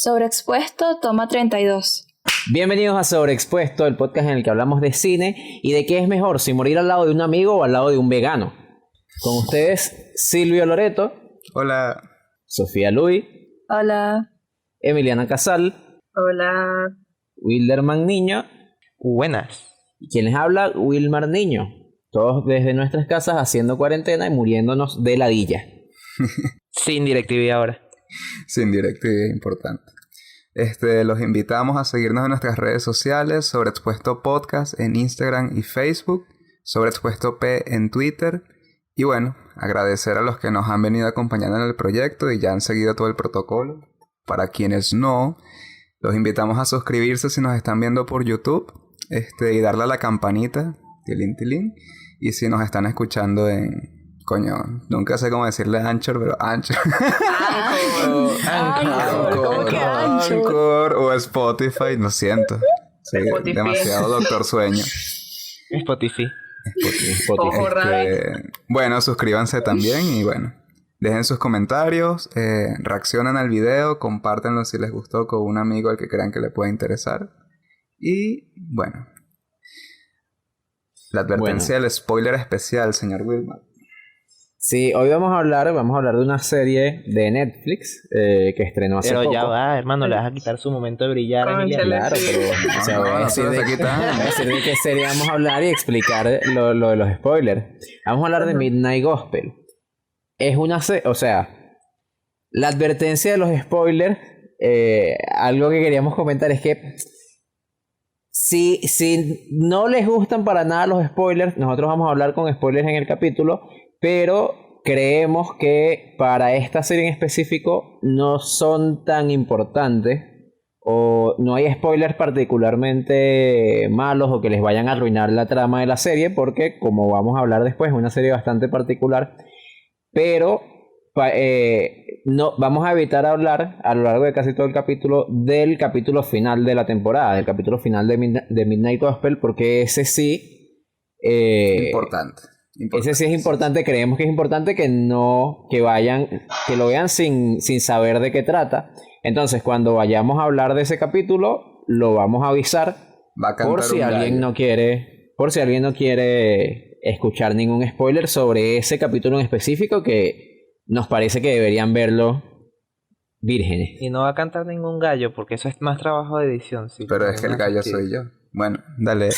Sobreexpuesto, toma 32. Bienvenidos a Sobreexpuesto, el podcast en el que hablamos de cine y de qué es mejor, si morir al lado de un amigo o al lado de un vegano. Con ustedes, Silvio Loreto. Hola. Sofía Luis. Hola. Emiliana Casal. Hola. Wilderman Niño. Buenas. Y quien les habla, Wilmar Niño. Todos desde nuestras casas haciendo cuarentena y muriéndonos de ladilla. Sin DirecTV ahora. Sin DirecTV, importante. Los invitamos a seguirnos en nuestras redes sociales, Sobreexpuesto Podcast en Instagram y Facebook, Sobreexpuesto P en Twitter. Y bueno, agradecer a los que nos han venido acompañando en el proyecto y ya han seguido todo el protocolo. Para quienes no, los invitamos a suscribirse si nos están viendo por YouTube, y darle a la campanita, tilín tilín. Y si nos están escuchando en... Coño, nunca sé cómo decirle Anchor, pero Anchor. Anchor o Spotify, lo siento. Sí, demasiado doctor sueño. Spotify. Bueno, suscríbanse también y bueno, dejen sus comentarios, reaccionen al video, compártanlo si les gustó con un amigo al que crean que le pueda interesar. Y bueno, la advertencia del spoiler especial, señor Wilmar. Sí, hoy vamos a hablar de una serie de Netflix que estrenó hace poco. Pero ya va, hermano, le vas a quitar su momento de brillar. Claro, pero o sea, voy a decir de qué serie vamos a hablar y explicar lo de los spoilers. Vamos a hablar de Midnight Gospel. Es una o sea, la advertencia de los spoilers, algo que queríamos comentar es que si no les gustan para nada los spoilers, nosotros vamos a hablar con spoilers en el capítulo. Pero creemos que para esta serie en específico no son tan importantes o no hay spoilers particularmente malos o que les vayan a arruinar la trama de la serie porque, como vamos a hablar después, es una serie bastante particular. Pero no, vamos a evitar hablar a lo largo de casi todo el capítulo del capítulo final de la temporada, del capítulo final de Midnight Gospel, porque ese sí... Importante. Ese sí es importante, creemos que es importante que lo vean sin saber de qué trata. Entonces, cuando vayamos a hablar de ese capítulo, lo vamos a avisar por si alguien no quiere escuchar ningún spoiler sobre ese capítulo en específico, que nos parece que deberían verlo vírgenes. Y no va a cantar ningún gallo porque eso es más trabajo de edición. Sí, pero es que el gallo soy yo. Bueno, dale.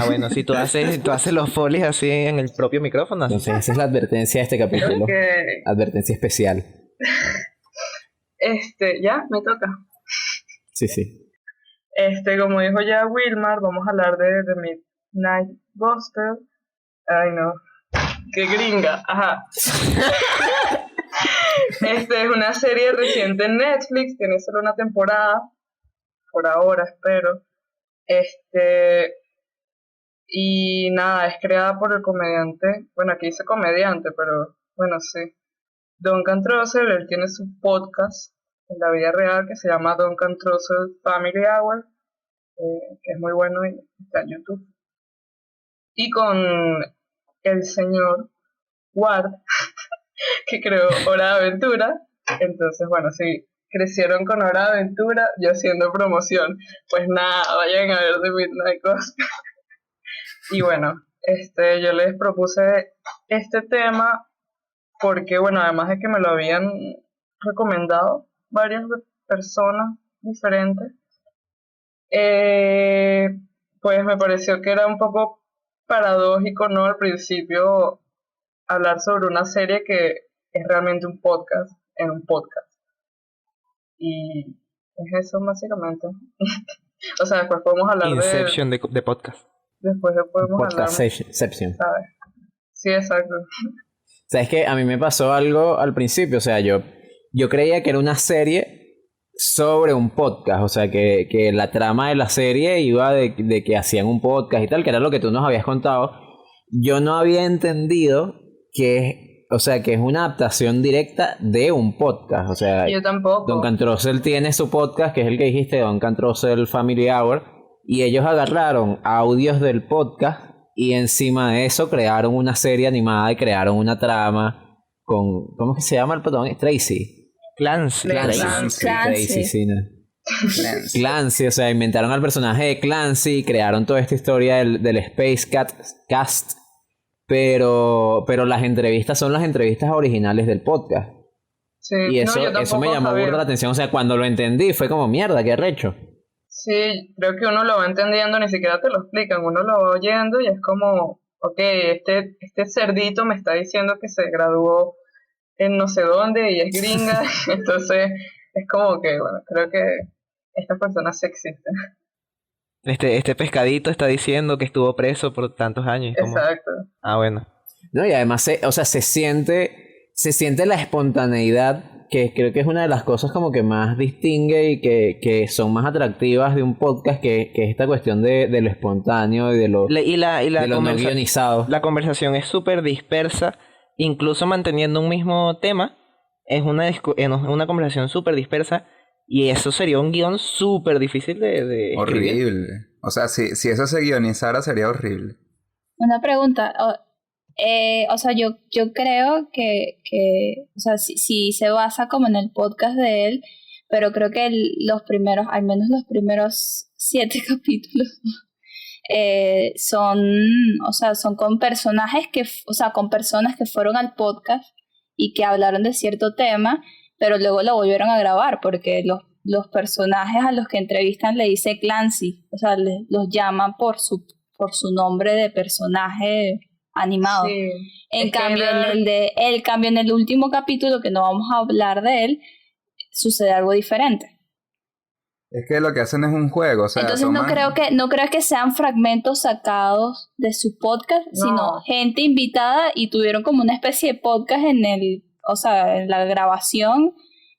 Bueno, si tú haces los folies así en el propio micrófono. Entonces esa es la advertencia de este capítulo. Advertencia especial. Ya, me toca. Sí. Como dijo ya Wilmar, vamos a hablar de Midnight Gospel. Ay, no. ¡Qué gringa! Ajá. Es una serie reciente en Netflix, tiene solo una temporada. Por ahora, espero. Y nada, es creada por el comediante, bueno, aquí dice comediante, pero bueno, sí, Duncan Trussell. Él tiene su podcast en la vida real que se llama Duncan Trussell Family Hour, que es muy bueno y está en YouTube. Y con el señor Ward, que creó Hora de Aventura. Entonces, bueno, sí, crecieron con Hora de Aventura, yo haciendo promoción. Pues nada, vayan a ver The Midnight Gospel. Y bueno, yo les propuse este tema porque, bueno, además de que me lo habían recomendado varias personas diferentes, pues me pareció que era un poco paradójico, ¿no? Al principio hablar sobre una serie que es realmente un podcast en un podcast. Y es eso básicamente. O sea, después podemos hablar Inception de podcast. Después podemos hablar... Podcastception. ¿Sabes? Sí, exacto. ¿Sabes qué? A mí me pasó algo al principio. O sea, yo creía que era una serie sobre un podcast. O sea, que la trama de la serie iba de que hacían un podcast y tal, que era lo que tú nos habías contado. Yo no había entendido que es una adaptación directa de un podcast. O sea, yo tampoco. Duncan Trussell tiene su podcast, que es el que dijiste, Duncan Trussell Family Hour, y ellos agarraron audios del podcast y encima de eso crearon una serie animada y crearon una trama con... ¿Cómo es que se llama el protagonista? Tracy. Clancy. Tracy, sí, ¿no? Clancy, o sea, inventaron al personaje de Clancy, crearon toda esta historia del Space Cast, pero las entrevistas son las entrevistas originales del podcast. Sí, Y no, yo eso me tampoco llamó sabía. burda la atención, o sea, cuando lo entendí fue como mierda, qué arrecho. Sí, creo que uno lo va entendiendo, ni siquiera te lo explican, uno lo va oyendo y es como, ok, este cerdito me está diciendo que se graduó en no sé dónde y es gringa, entonces es como que, bueno, creo que estas personas sí existen. Este pescadito está diciendo que estuvo preso por tantos años. Como... Exacto. Ah, bueno. ¿No? Y además, o sea, se siente la espontaneidad, que creo que es una de las cosas como que más distingue y que son más atractivas de un podcast, que es esta cuestión de lo espontáneo y de lo, Y la de lo no guionizado. La conversación es súper dispersa, incluso manteniendo un mismo tema, es una conversación súper dispersa, y eso sería un guión súper difícil de escribir. Horrible. O sea, si eso se guionizara sería horrible. Una pregunta. O sea, yo creo que o sea, si se basa como en el podcast de él, pero creo que los primeros, al menos los primeros 7 capítulos, son con personajes con personas que fueron al podcast y que hablaron de cierto tema, pero luego lo volvieron a grabar porque los personajes a los que entrevistan le dice Clancy, o sea, los llaman por su nombre de personaje animado. Sí, En es que cambio, en el último capítulo, que no vamos a hablar de él, sucede algo diferente. Es que lo que hacen es un juego, o sea, Entonces no creo que sean fragmentos sacados de su podcast, sino gente invitada, y tuvieron como una especie de podcast en la grabación,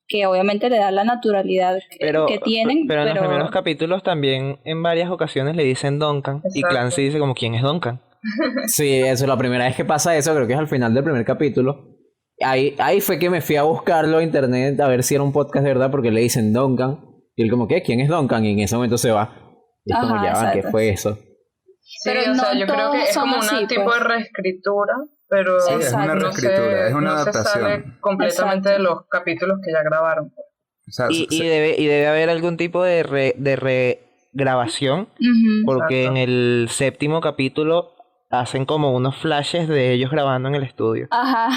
que obviamente le da la naturalidad que tienen. Pero en los primeros capítulos también en varias ocasiones le dicen Duncan. Y Exacto. Clancy dice como, ¿quién es Duncan? Sí, eso, la primera vez que pasa eso, creo que es al final del primer capítulo. Ahí fue que me fui a buscarlo en internet a ver si era un podcast de verdad, porque le dicen Duncan. Y él como, ¿qué? ¿Quién es Duncan? Y en ese momento se va. Y es como, Ajá, ya va, ¿qué exacto. fue eso? Sí, Pero o sea, no yo creo que todos es son como así, un tipo pues. de reescritura, pero Sí, es una Exacto. reescritura, es una no se sale adaptación. completamente Exacto. de los capítulos que ya grabaron. O sea, Y debe haber algún tipo de regrabación, Ujú. porque Exacto. en el 7º capítulo hacen como unos flashes de ellos grabando en el estudio. Ajá,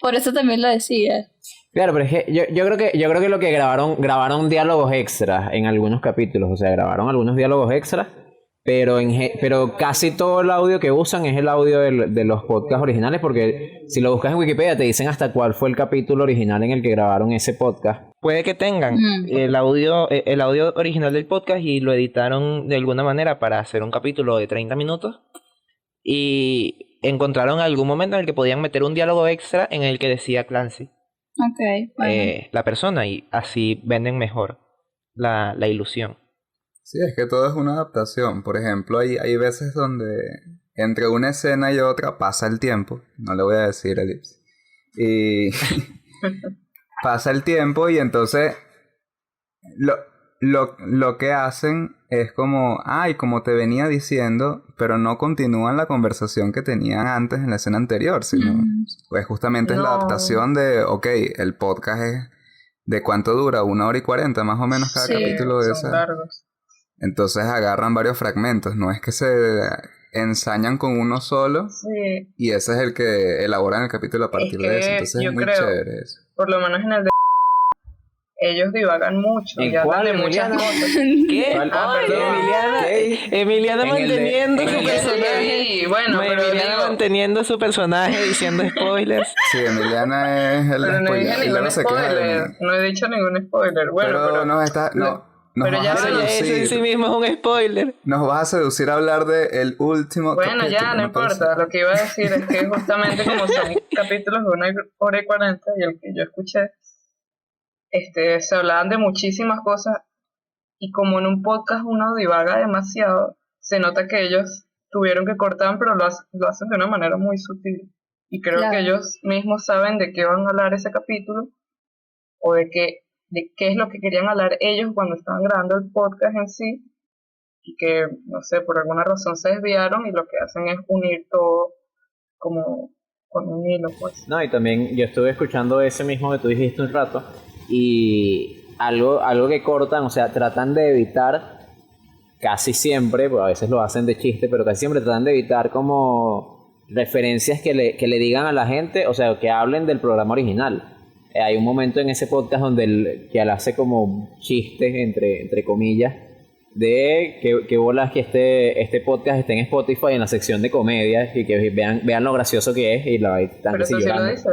por eso también lo decía. Claro, pero es que yo creo que lo que grabaron diálogos extras en algunos capítulos, o sea, grabaron algunos diálogos extras, pero casi todo el audio que usan es el audio de los podcasts originales, porque si lo buscas en Wikipedia te dicen hasta cuál fue el capítulo original en el que grabaron ese podcast. Puede que tengan el audio original del podcast y lo editaron de alguna manera para hacer un capítulo de 30 minutos, y encontraron algún momento en el que podían meter un diálogo extra en el que decía Clancy, Ok, bueno. la persona, y así venden mejor la ilusión. sí, es que todo es una adaptación. Por ejemplo, hay veces donde entre una escena y otra pasa el tiempo. No le voy a decir elipsis. Y pasa el tiempo y entonces lo que hacen es como, como te venía diciendo, pero no continúan la conversación que tenían antes en la escena anterior, sino pues justamente es la No. adaptación de, ok, el podcast es de cuánto dura, 1 hora y 40 más o menos cada Sí, capítulo de son esa. largos. Entonces agarran varios fragmentos, no es que se ensañan con uno solo Sí, y ese es el que elaboran el capítulo a partir que de eso. Entonces yo es muy creo- chévere eso. por lo menos en el de ellos divagan mucho ¿En y hablan cuál, de muchas Emiliana? cosas. ¿Qué? ¿Cuál? Ay, perdón. Emiliana En el de- manteniendo en su el de- personaje. Sí, bueno, pero Emiliana digo, manteniendo su personaje diciendo spoilers. Sí, Emiliana es el pero no dije spoiler y luego ningún se queja de spoiler, mí. no he dicho ningún spoiler. Bueno, pero nos pero vas ya a Pero ya eso en sí seducir. mismo es un spoiler. Nos vas a seducir a hablar de el último bueno, capítulo. ya no me parece. importa. Lo que iba a decir es que justamente como son capítulos de 1 hora y 40 y el que yo escuché, se hablaban de muchísimas cosas y como en un podcast uno divaga demasiado, se nota que ellos tuvieron que cortar, pero lo hacen de una manera muy sutil. Y creo Claro. que ellos mismos saben de qué van a hablar ese capítulo o de qué es lo que querían hablar ellos cuando estaban grabando el podcast en sí y que, no sé, por alguna razón se desviaron y lo que hacen es unir todo como con un hilo, pues. No, y también yo estuve escuchando ese mismo que tú dijiste un rato, y algo que cortan, o sea, tratan de evitar casi siempre, pues a veces lo hacen de chiste, pero casi siempre tratan de evitar como referencias que le digan a la gente, o sea, que hablen del programa original. Hay un momento en ese podcast donde él hace como chistes, entre comillas, de que bolas que este podcast esté en Spotify en la sección de comedias y que vean lo gracioso que es y la están Pero eso sí lo dice.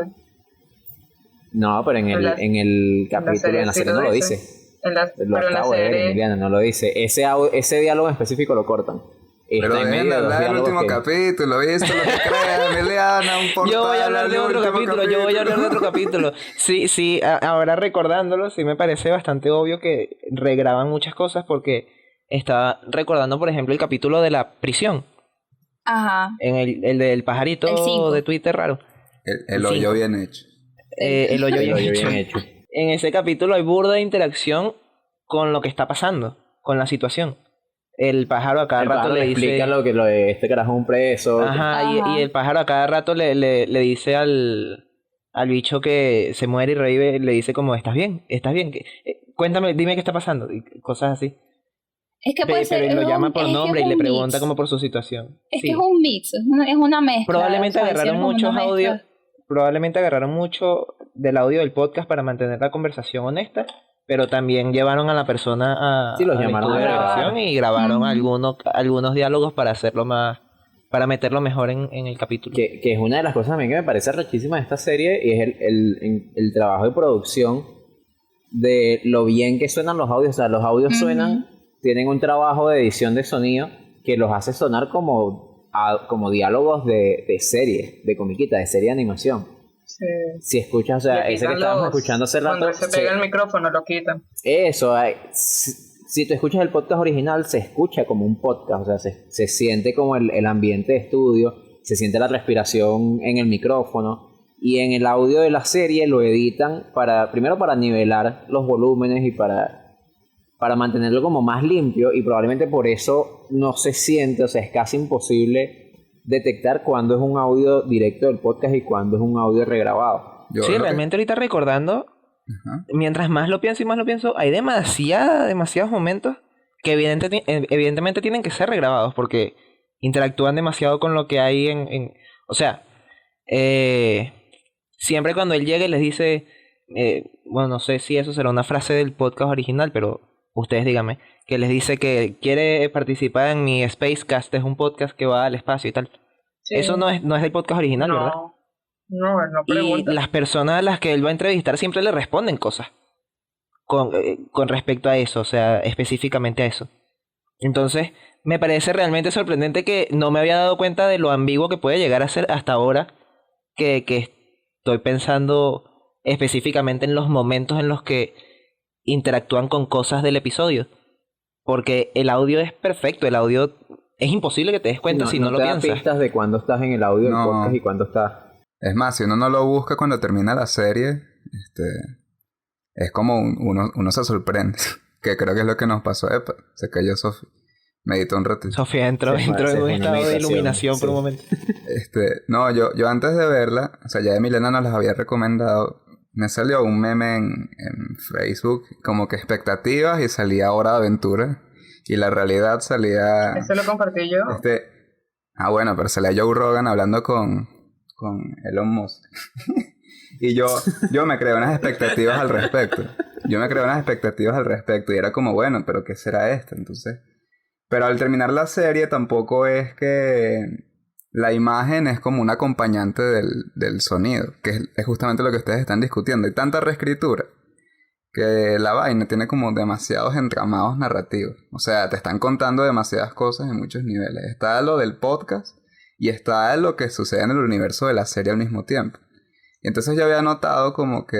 No, pero en el capítulo, en la serie no lo dice. Pero en la serie Emiliana no lo dice. Ese diálogo en específico lo cortan. Pero déjenme hablar del último capítulo, ¿viste? Lo que creas, Emiliana, un portal. Yo voy a hablar de otro capítulo. Sí, ahora recordándolo, sí me parece bastante obvio que regraban muchas cosas porque estaba recordando, por ejemplo, el capítulo de la prisión. Ajá. En el del pajarito de Twitter raro. El hoyo bien hecho. El hoyo bien hecho. En ese capítulo hay burda de interacción con lo que está pasando, con la situación. El pájaro a cada rato le dice... explica lo de este carajo es un preso. Ajá. Y el pájaro a cada rato le dice al bicho que se muere y revive, le dice como, ¿estás bien? Cuéntame, dime qué está pasando. Y cosas así. Es que puede ser, pero lo llama por nombre y le pregunta como por su situación. Es que es un mix, es una mezcla. Probablemente agarraron muchos audios. Probablemente agarraron mucho del audio del podcast para mantener la conversación honesta, pero también llevaron a la persona los llamaron a la grabación y grabaron algunos diálogos para hacerlo más, para meterlo mejor en el capítulo. Que es una de las cosas también que me parece rechísima de esta serie y es el trabajo de producción de lo bien que suenan los audios. O sea, los audios suenan, tienen un trabajo de edición de sonido que los hace sonar como diálogos de serie, de comiquita, de serie de animación. Sí. Si escuchas, o sea, ese que estábamos escuchando hace rato... Cuando se pega el micrófono lo quitan. Eso, si tú escuchas el podcast original, se escucha como un podcast, o sea, se siente como el ambiente de estudio, se siente la respiración en el micrófono, y en el audio de la serie lo editan primero para nivelar los volúmenes y para mantenerlo como más limpio, y probablemente por eso no se siente, o sea, es casi imposible detectar cuándo es un audio directo del podcast y cuándo es un audio regrabado. Realmente ahorita recordando, mientras más lo pienso, hay demasiados momentos que evidentemente tienen que ser regrabados porque interactúan demasiado con lo que hay o sea, siempre cuando él llega y les dice, bueno, no sé si eso será una frase del podcast original, pero ustedes díganme, que les dice que quiere participar en mi Spacecast, es un podcast que va al espacio y tal. Sí. Eso no es del podcast original, ¿verdad? No pregunta. Y las personas a las que él va a entrevistar siempre le responden cosas con respecto a eso, o sea, específicamente a eso. Entonces, me parece realmente sorprendente que no me había dado cuenta de lo ambiguo que puede llegar a ser hasta ahora que estoy pensando específicamente en los momentos en los que interactúan con cosas del episodio. Porque el audio es perfecto, el audio es imposible que te des cuenta si no lo piensas. No te da pistas de cuándo estás en el audio del podcast y cuándo estás... Es más, si uno no lo busca cuando termina la serie, es como uno se sorprende. Que creo que es lo que nos pasó. Se cayó Sofía. Meditó un ratito. Sofía entró en un estado de iluminación por un momento. No, yo antes de verla, o sea, ya Emiliana nos las había recomendado. Me salió un meme en Facebook, como que expectativas, y salía Hora de Aventura. Y la realidad salía... Eso lo compartí yo. Bueno, pero salía Joe Rogan hablando con Elon Musk. Y yo me creé unas expectativas al respecto. Y era como, bueno, pero ¿qué será esto? Entonces... Pero al terminar la serie tampoco es que... La imagen es como un acompañante del sonido, que es justamente lo que ustedes están discutiendo. Hay tanta reescritura que la vaina tiene como demasiados entramados narrativos. O sea, te están contando demasiadas cosas en muchos niveles. Está lo del podcast y está lo que sucede en el universo de la serie al mismo tiempo. Y entonces yo había notado como que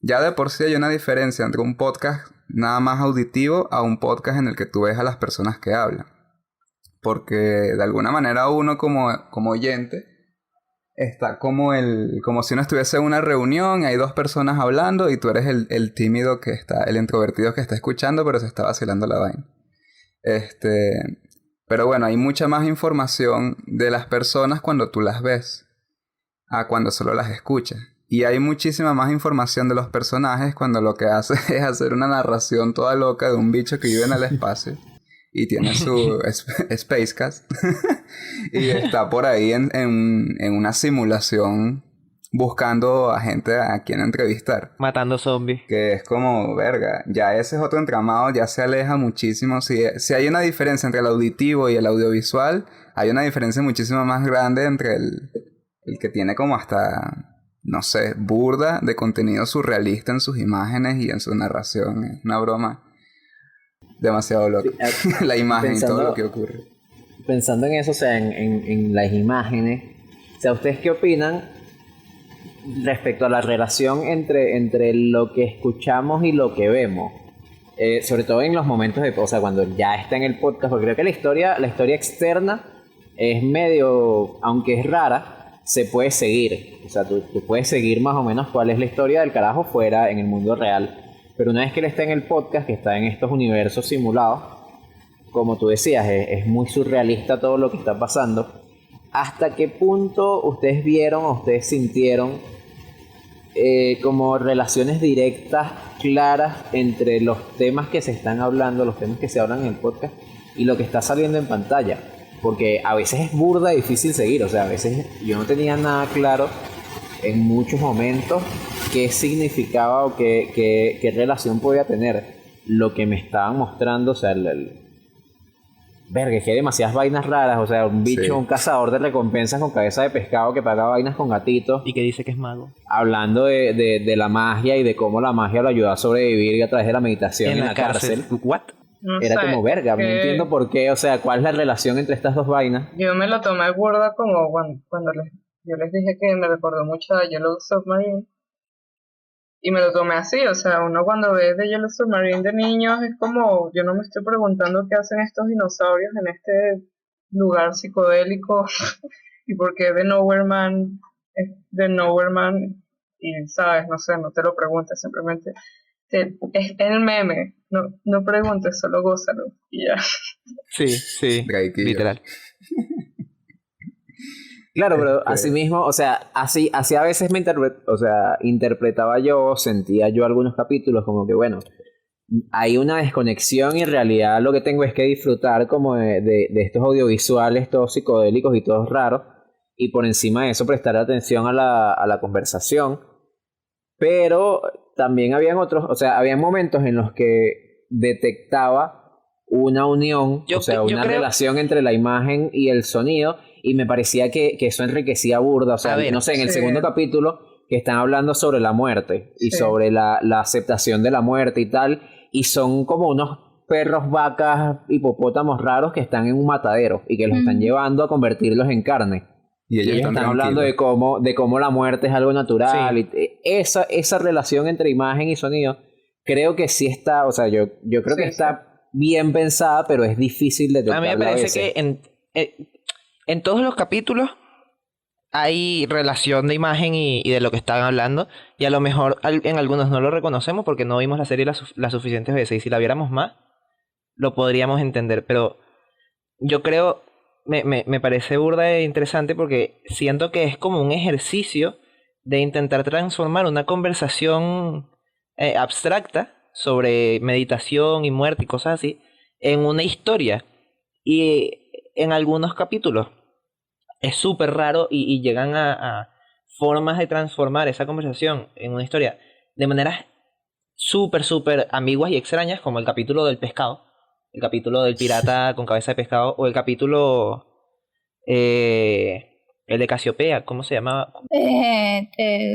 ya de por sí hay una diferencia entre un podcast nada más auditivo a un podcast en el que tú ves a las personas que hablan. Porque de alguna manera uno como oyente está como si uno estuviese en una reunión y hay dos personas hablando y tú eres el tímido el introvertido que está escuchando, pero se está vacilando la vaina. Pero bueno, hay mucha más información de las personas cuando tú las ves a cuando solo las escuchas. Y hay muchísima más información de los personajes cuando lo que hace es hacer una narración toda loca de un bicho que vive en el espacio y tiene su Spacecast y está por ahí en una simulación buscando a gente a quien entrevistar. Matando zombies. Que es como, verga, ya ese es otro entramado, ya se aleja muchísimo. Si hay una diferencia entre el auditivo y el audiovisual, hay una diferencia muchísimo más grande entre el que tiene como hasta, no sé, burda de contenido surrealista en sus imágenes y en su narración. Es una broma demasiado loca. La imagen y todo lo que ocurre. Pensando en eso, o sea, en las imágenes, o sea, ¿ustedes qué opinan respecto a la relación entre lo que escuchamos y lo que vemos? Sobre todo en los momentos o sea, cuando ya está en el podcast, porque creo que la historia externa es medio, aunque es rara, se puede seguir. O sea, tú puedes seguir más o menos cuál es la historia del carajo fuera en el mundo real. Pero una vez que él está en el podcast, que está en estos universos simulados, como tú decías, es muy surrealista todo lo que está pasando. ¿Hasta qué punto ustedes vieron o ustedes sintieron como relaciones directas, claras, entre los temas que se están hablando, los temas que se hablan en el podcast y lo que está saliendo en pantalla? Porque a veces es burda difícil seguir, o sea, a veces yo no tenía nada claro en muchos momentos qué significaba o qué relación podía tener lo que me estaban mostrando, o sea, verga, es que hay demasiadas vainas raras, o sea, un bicho, sí, un cazador de recompensas con cabeza de pescado que paga vainas con gatitos. Y que dice que es mago. Hablando de la magia y de cómo la magia lo ayuda a sobrevivir a través de la meditación en la cárcel. ¿What? No era como verga, no entiendo por qué, o sea, cuál es la relación entre estas dos vainas. Yo me lo tomé burda como cuando yo les dije que me recordó mucho a Yellow Submarine. Y me lo tomé así, o sea, uno cuando ve de Yellow Submarine de niños es como, yo no me estoy preguntando qué hacen estos dinosaurios en este lugar psicodélico y por qué The Nowhere Man es The Nowhere Man y sabes, no sé, no te lo preguntes, simplemente es el meme, no preguntes, solo gózalo y ya. Sí, literal. Claro, pero así mismo, o sea, así a veces interpretaba yo, sentía yo algunos capítulos como que, bueno, hay una desconexión y en realidad lo que tengo es que disfrutar como de estos audiovisuales todos psicodélicos y todos raros, y por encima de eso prestar atención a la conversación. Pero también habían había momentos en los que detectaba una unión, una relación entre la imagen y el sonido, y me parecía que eso enriquecía burda, o sea, no sé, en el segundo capítulo que están hablando sobre la muerte y sobre la aceptación de la muerte y tal, y son como unos perros, vacas, hipopótamos raros que están en un matadero y que los están llevando a convertirlos en carne. Y ellos están hablando de cómo la muerte es algo natural. Sí. Y esa relación entre imagen y sonido, creo que sí está, o sea, yo creo que está bien pensada, pero es difícil de tocar. A mí me parece que en todos los capítulos hay relación de imagen y de lo que están hablando, y a lo mejor en algunos no lo reconocemos porque no vimos la serie las suficientes veces, y si la viéramos más, lo podríamos entender, pero yo creo, me parece burda e interesante porque siento que es como un ejercicio de intentar transformar una conversación abstracta sobre meditación y muerte y cosas así en una historia, y en algunos capítulos es súper raro y llegan a formas de transformar esa conversación en una historia de maneras súper ambiguas y extrañas, como el capítulo del pescado, el capítulo del pirata con cabeza de pescado, o el capítulo el de Casiopea, ¿cómo se llamaba?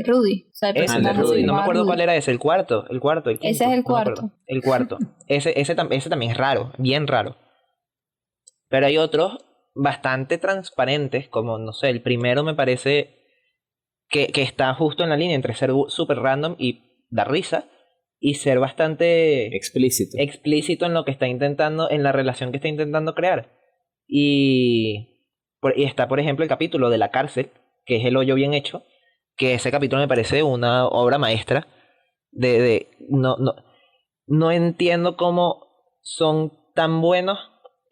Rudy. O sea, el de Rudy, no me acuerdo Rudy. ¿Cuál era ese? El cuarto, el quinto, ese es el cuarto. No el cuarto. Ese también es raro, bien raro. Pero hay otros bastante transparentes, como, no sé, el primero me parece que está justo en la línea entre ser súper random y dar risa, y ser bastante explícito en lo que está intentando, en la relación que está intentando crear. Y está, por ejemplo, el capítulo de la cárcel, que es El hoyo bien hecho, que ese capítulo me parece una obra maestra no entiendo cómo son tan buenos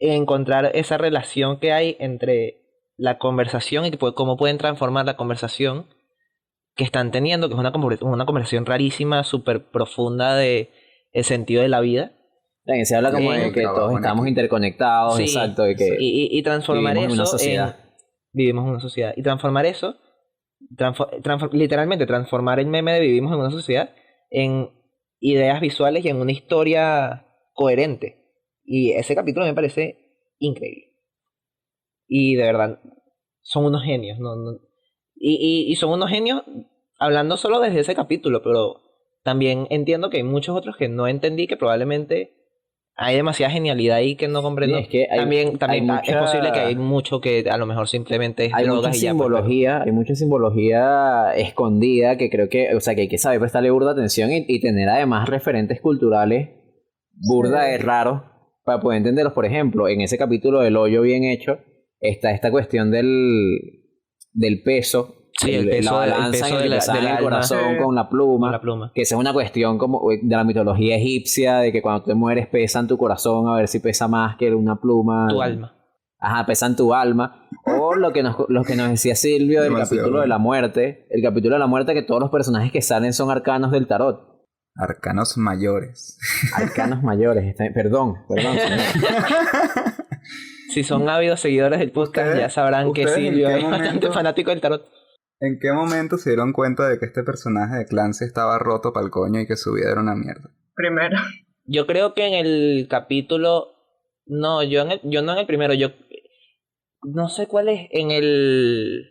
encontrar esa relación que hay entre la conversación y cómo pueden transformar la conversación que están teniendo, que es una conversación rarísima, súper profunda de el sentido de la vida. Se habla como de que todos estamos interconectados, Sí, exacto, de que y transformar vivimos en una eso sociedad. vivimos en una sociedad. Y transformar eso, literalmente transformar el meme de vivimos en una sociedad en ideas visuales y en una historia coherente. Y ese capítulo me parece increíble. Y de verdad, son unos genios. Y son unos genios hablando solo desde ese capítulo, pero también entiendo que hay muchos otros que no entendí, que probablemente hay demasiada genialidad ahí que no comprendo. Sí, es que también hay es posible que hay mucha, mucho que a lo mejor simplemente es hay mucha drogas y ya. Pues, pero simbología, hay mucha simbología escondida que creo que, o sea, que hay que saber prestarle burda atención y tener además referentes culturales burda de raros para poder entenderlos. Por ejemplo, en ese capítulo del hoyo bien hecho está esta cuestión del peso. sí, el peso, la el balanza peso en el que pesaba del el alma corazón con la con la pluma. pluma. Que esa es una cuestión como de la mitología egipcia, de que cuando te mueres pesan tu corazón a ver si pesa más que una pluma. Tu alma. Ajá, pesan tu alma. O lo que nos decía Silvio del Demasiado capítulo de bueno. la muerte. El capítulo de la muerte, que todos los personajes que salen son arcanos del tarot. Arcanos mayores. Arcanos mayores. Perdón, señor. Si son ávidos seguidores del podcast, ¿Ustedes- ya sabrán que ustedes en Silvio qué es bastante momento- fanático del tarot. ¿En qué momento se dieron cuenta de que este personaje de Clancy estaba roto pa'l coño y que su vida era una mierda? Primero. Yo creo que en el capítulo... No, yo no en el primero, yo... No sé cuál es, en el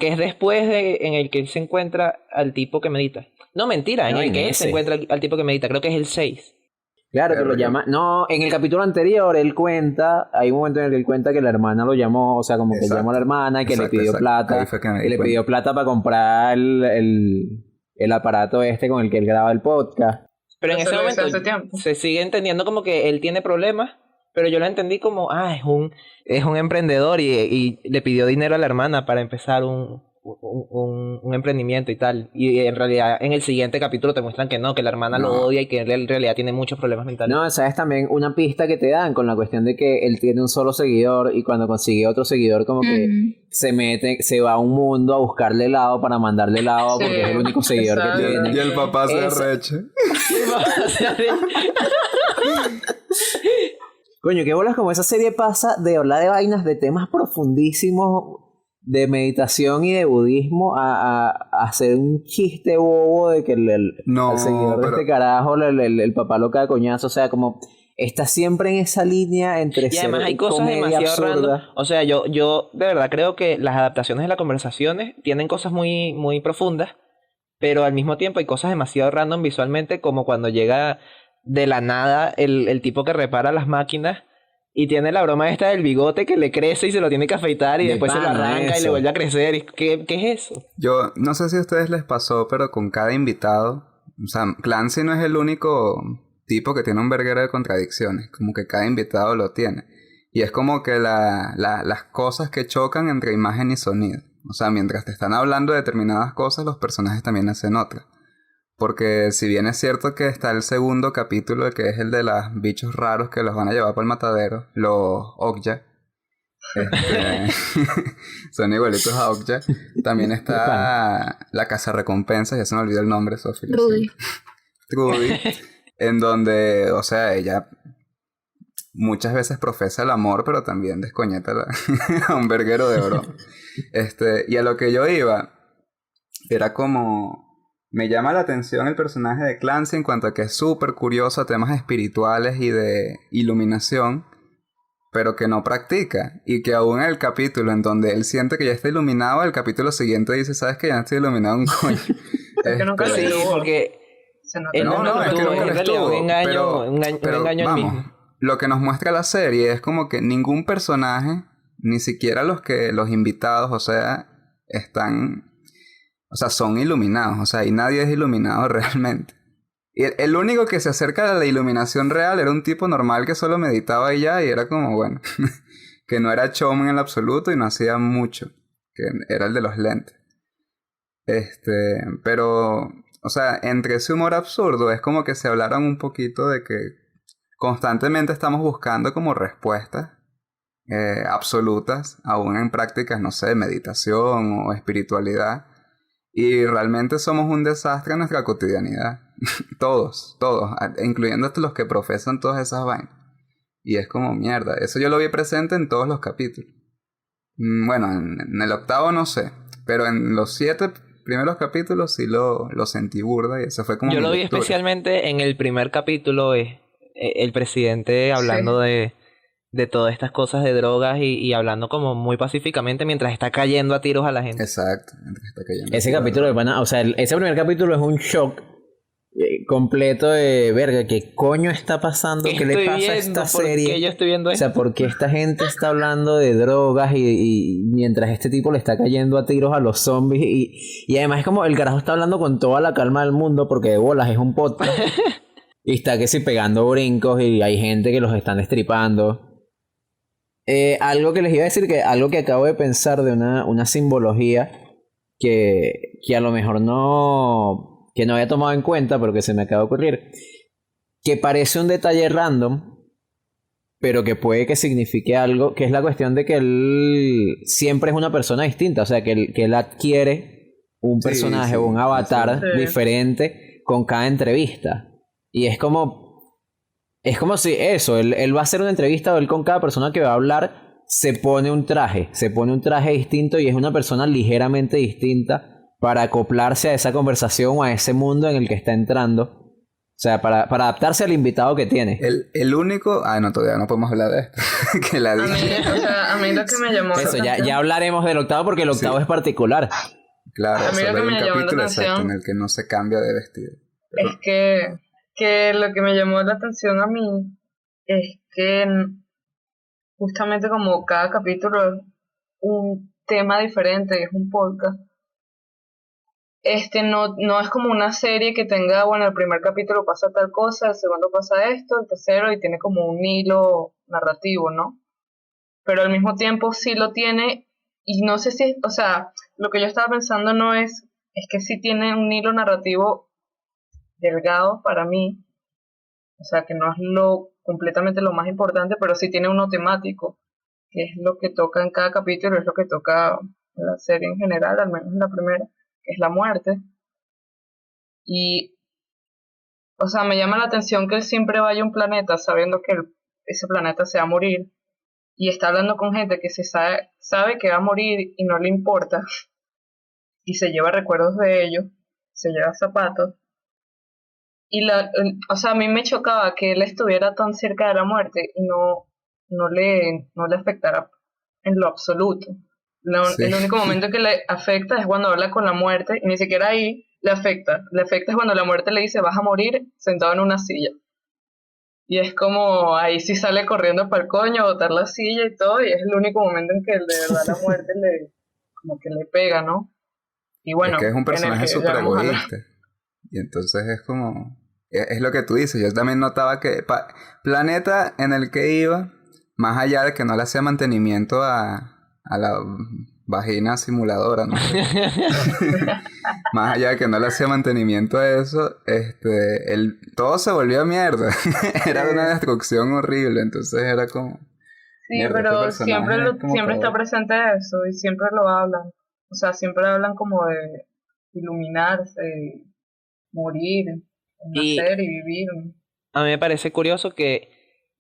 que es después en el que él se encuentra al tipo que medita. No, mentira, en No, el en que él se ese. encuentra al tipo que medita, creo que es el 6. Claro, que Pero lo yo- llama. No, en el capítulo anterior él cuenta. Hay un momento en el que él cuenta que la hermana lo llamó. O sea, como que Exacto, llamó a la hermana y que exacto, le pidió exacto. plata. Ahí fue que me di Y le cuenta. pidió plata para comprar el aparato este con el que él graba el podcast. Pero en Eso ese lo hice momento hace tiempo. se sigue entendiendo como que él tiene problemas, pero yo lo entendí como, es un emprendedor y le pidió dinero a la hermana para empezar un emprendimiento y tal. Y en realidad en el siguiente capítulo te muestran que no, que la hermana lo No. odia y que él en realidad tiene muchos problemas mentales. No, sabes también una pista que te dan con la cuestión de que él tiene un solo seguidor y cuando consigue otro seguidor como que se va a un mundo a buscarle helado para mandarle helado Sí, porque es el único seguidor que exacto. tiene. Y el papá se Esa- arrecha. Coño, qué bolas como esa serie pasa de hablar de vainas, de temas profundísimos de meditación y de budismo a hacer un chiste bobo de que No, al seguidor de pero- este carajo el papá lo cae a coñazo. O sea, como está siempre en esa línea entre Y además ser hay cosas comedia demasiado absurda. random. O sea, yo de verdad creo que las adaptaciones de las conversaciones tienen cosas muy, muy profundas, pero al mismo tiempo hay cosas demasiado random visualmente, como cuando llega de la nada el tipo que repara las máquinas y tiene la broma esta del bigote que le crece y se lo tiene que afeitar y De después se lo pana, arranca y eso. le vuelve a crecer. ¿Qué es eso? Yo no sé si a ustedes les pasó, pero con cada invitado, o sea, Clancy no es el único tipo que tiene un verguero de contradicciones, como que cada invitado lo tiene. Y es como que las cosas que chocan entre imagen y sonido. O sea, mientras te están hablando de determinadas cosas, los personajes también hacen otras. Porque si bien es cierto que está el segundo capítulo, que es el de los bichos raros que los van a llevar para el matadero, los Okja. Son igualitos a Okja. También está la Casa Recompensas, ya se me olvidó el nombre, Sofía. lo Rudy. siento. Trudy, en donde, o sea, ella muchas veces profesa el amor, pero también descoñeta a un verguero de oro. Y a lo que yo iba, era como... Me llama la atención el personaje de Clancy en cuanto a que es súper curioso a temas espirituales y de iluminación, pero que no practica. Y que aún en el capítulo en donde él siente que ya está iluminado, el capítulo siguiente dice, ¿sabes que ya no estoy iluminado un coño? Es que nunca Sí, lo estuvo. porque Se nota él No, nunca es lo que tuvo, nunca en lo realidad estuvo, un engaño, pero un engaño él vamos, mismo. lo que nos muestra la serie es como que ningún personaje, ni siquiera los invitados, o sea, son iluminados, o sea, y nadie es iluminado realmente. Y el único que se acerca a la iluminación real era un tipo normal que solo meditaba y ya, y era como, bueno, que no era showman en lo absoluto y no hacía mucho, que era el de los lentes. Pero, o sea, entre ese humor absurdo es como que se hablaron un poquito de que constantemente estamos buscando como respuestas absolutas, aún en prácticas, no sé, meditación o espiritualidad. Y realmente somos un desastre en nuestra cotidianidad. Todos, incluyendo hasta los que profesan todas esas vainas. Y es como mierda. Eso yo lo vi presente en todos los capítulos. Bueno, en el 8º no sé. Pero en los 7 primeros capítulos sí lo sentí burda. Y eso fue como Yo mi lo vi lectura. especialmente en el primer capítulo, el presidente hablando de todas estas cosas de drogas y hablando como muy pacíficamente mientras está cayendo a tiros a la gente. Exacto. Mientras está cayendo. Ese capítulo de pana, o sea, ese primer capítulo es un shock completo de verga, ¿qué coño está pasando? ¿Qué le pasa a esta serie? ¿Por qué yo estoy viendo O esto? sea, ¿por qué esta gente está hablando de drogas y mientras este tipo le está cayendo a tiros a los zombies? Y además es como el carajo está hablando con toda la calma del mundo porque de bolas es un podcast. Y está que sí pegando brincos y hay gente que los están destripando. Algo que les iba a decir, algo que acabo de pensar de una simbología que a lo mejor que no había tomado en cuenta, pero que se me acaba de ocurrir, que parece un detalle random, pero que puede que signifique algo, que es la cuestión de que él siempre es una persona distinta, o sea, que él adquiere un personaje o un avatar diferente con cada entrevista. Y es como si eso, él va a hacer una entrevista o él con cada persona que va a hablar se pone un traje distinto y es una persona ligeramente distinta para acoplarse a esa conversación o a ese mundo en el que está entrando. O sea, para adaptarse al invitado que tiene. El único... no, todavía no podemos hablar de esto. Que la dije. A mí lo que me llamó eso, ya hablaremos del 8º porque el 8º es particular. Claro, a mí lo que me llamó la atención en el que no se cambia de vestido. Pero... es que lo que me llamó la atención a mí es que justamente como cada capítulo es un tema diferente y es un podcast, no es como una serie que tenga, bueno, el primer capítulo pasa tal cosa, el segundo pasa esto, el tercero, y tiene como un hilo narrativo, ¿no? Pero al mismo tiempo sí lo tiene, y no sé si, o sea, lo que yo estaba pensando es que sí tiene un hilo narrativo delgado para mí, o sea, que no es completamente lo más importante, pero sí tiene uno temático, que es lo que toca en cada capítulo, es lo que toca en la serie en general, al menos en la primera, que es la muerte. Y, o sea, me llama la atención que él siempre vaya a un planeta sabiendo que ese planeta se va a morir, y está hablando con gente que sabe que va a morir y no le importa, y se lleva recuerdos de ellos, se lleva zapatos. Y o sea, a mí me chocaba que él estuviera tan cerca de la muerte y no le afectara en lo absoluto. El único momento que le afecta es cuando habla con la muerte, y ni siquiera ahí le afecta. Le afecta es cuando la muerte le dice, vas a morir sentado en una silla. Y es como, ahí sí sale corriendo para el coño, a botar la silla y todo, y es el único momento en que de verdad la muerte como que le pega, ¿no? Y bueno, es que es un personaje súper egoísta. Y entonces es como... Es lo que tú dices. Yo también notaba que... planeta en el que iba, más allá de que no le hacía mantenimiento a la vagina simuladora, ¿no? Más allá de que no le hacía mantenimiento a eso, todo se volvió mierda. Era una destrucción horrible. Entonces era como... Sí, mierda, pero siempre está presente eso y siempre lo hablan. O sea, siempre hablan como de iluminarse, morir, nacer y vivir. A mí me parece curioso que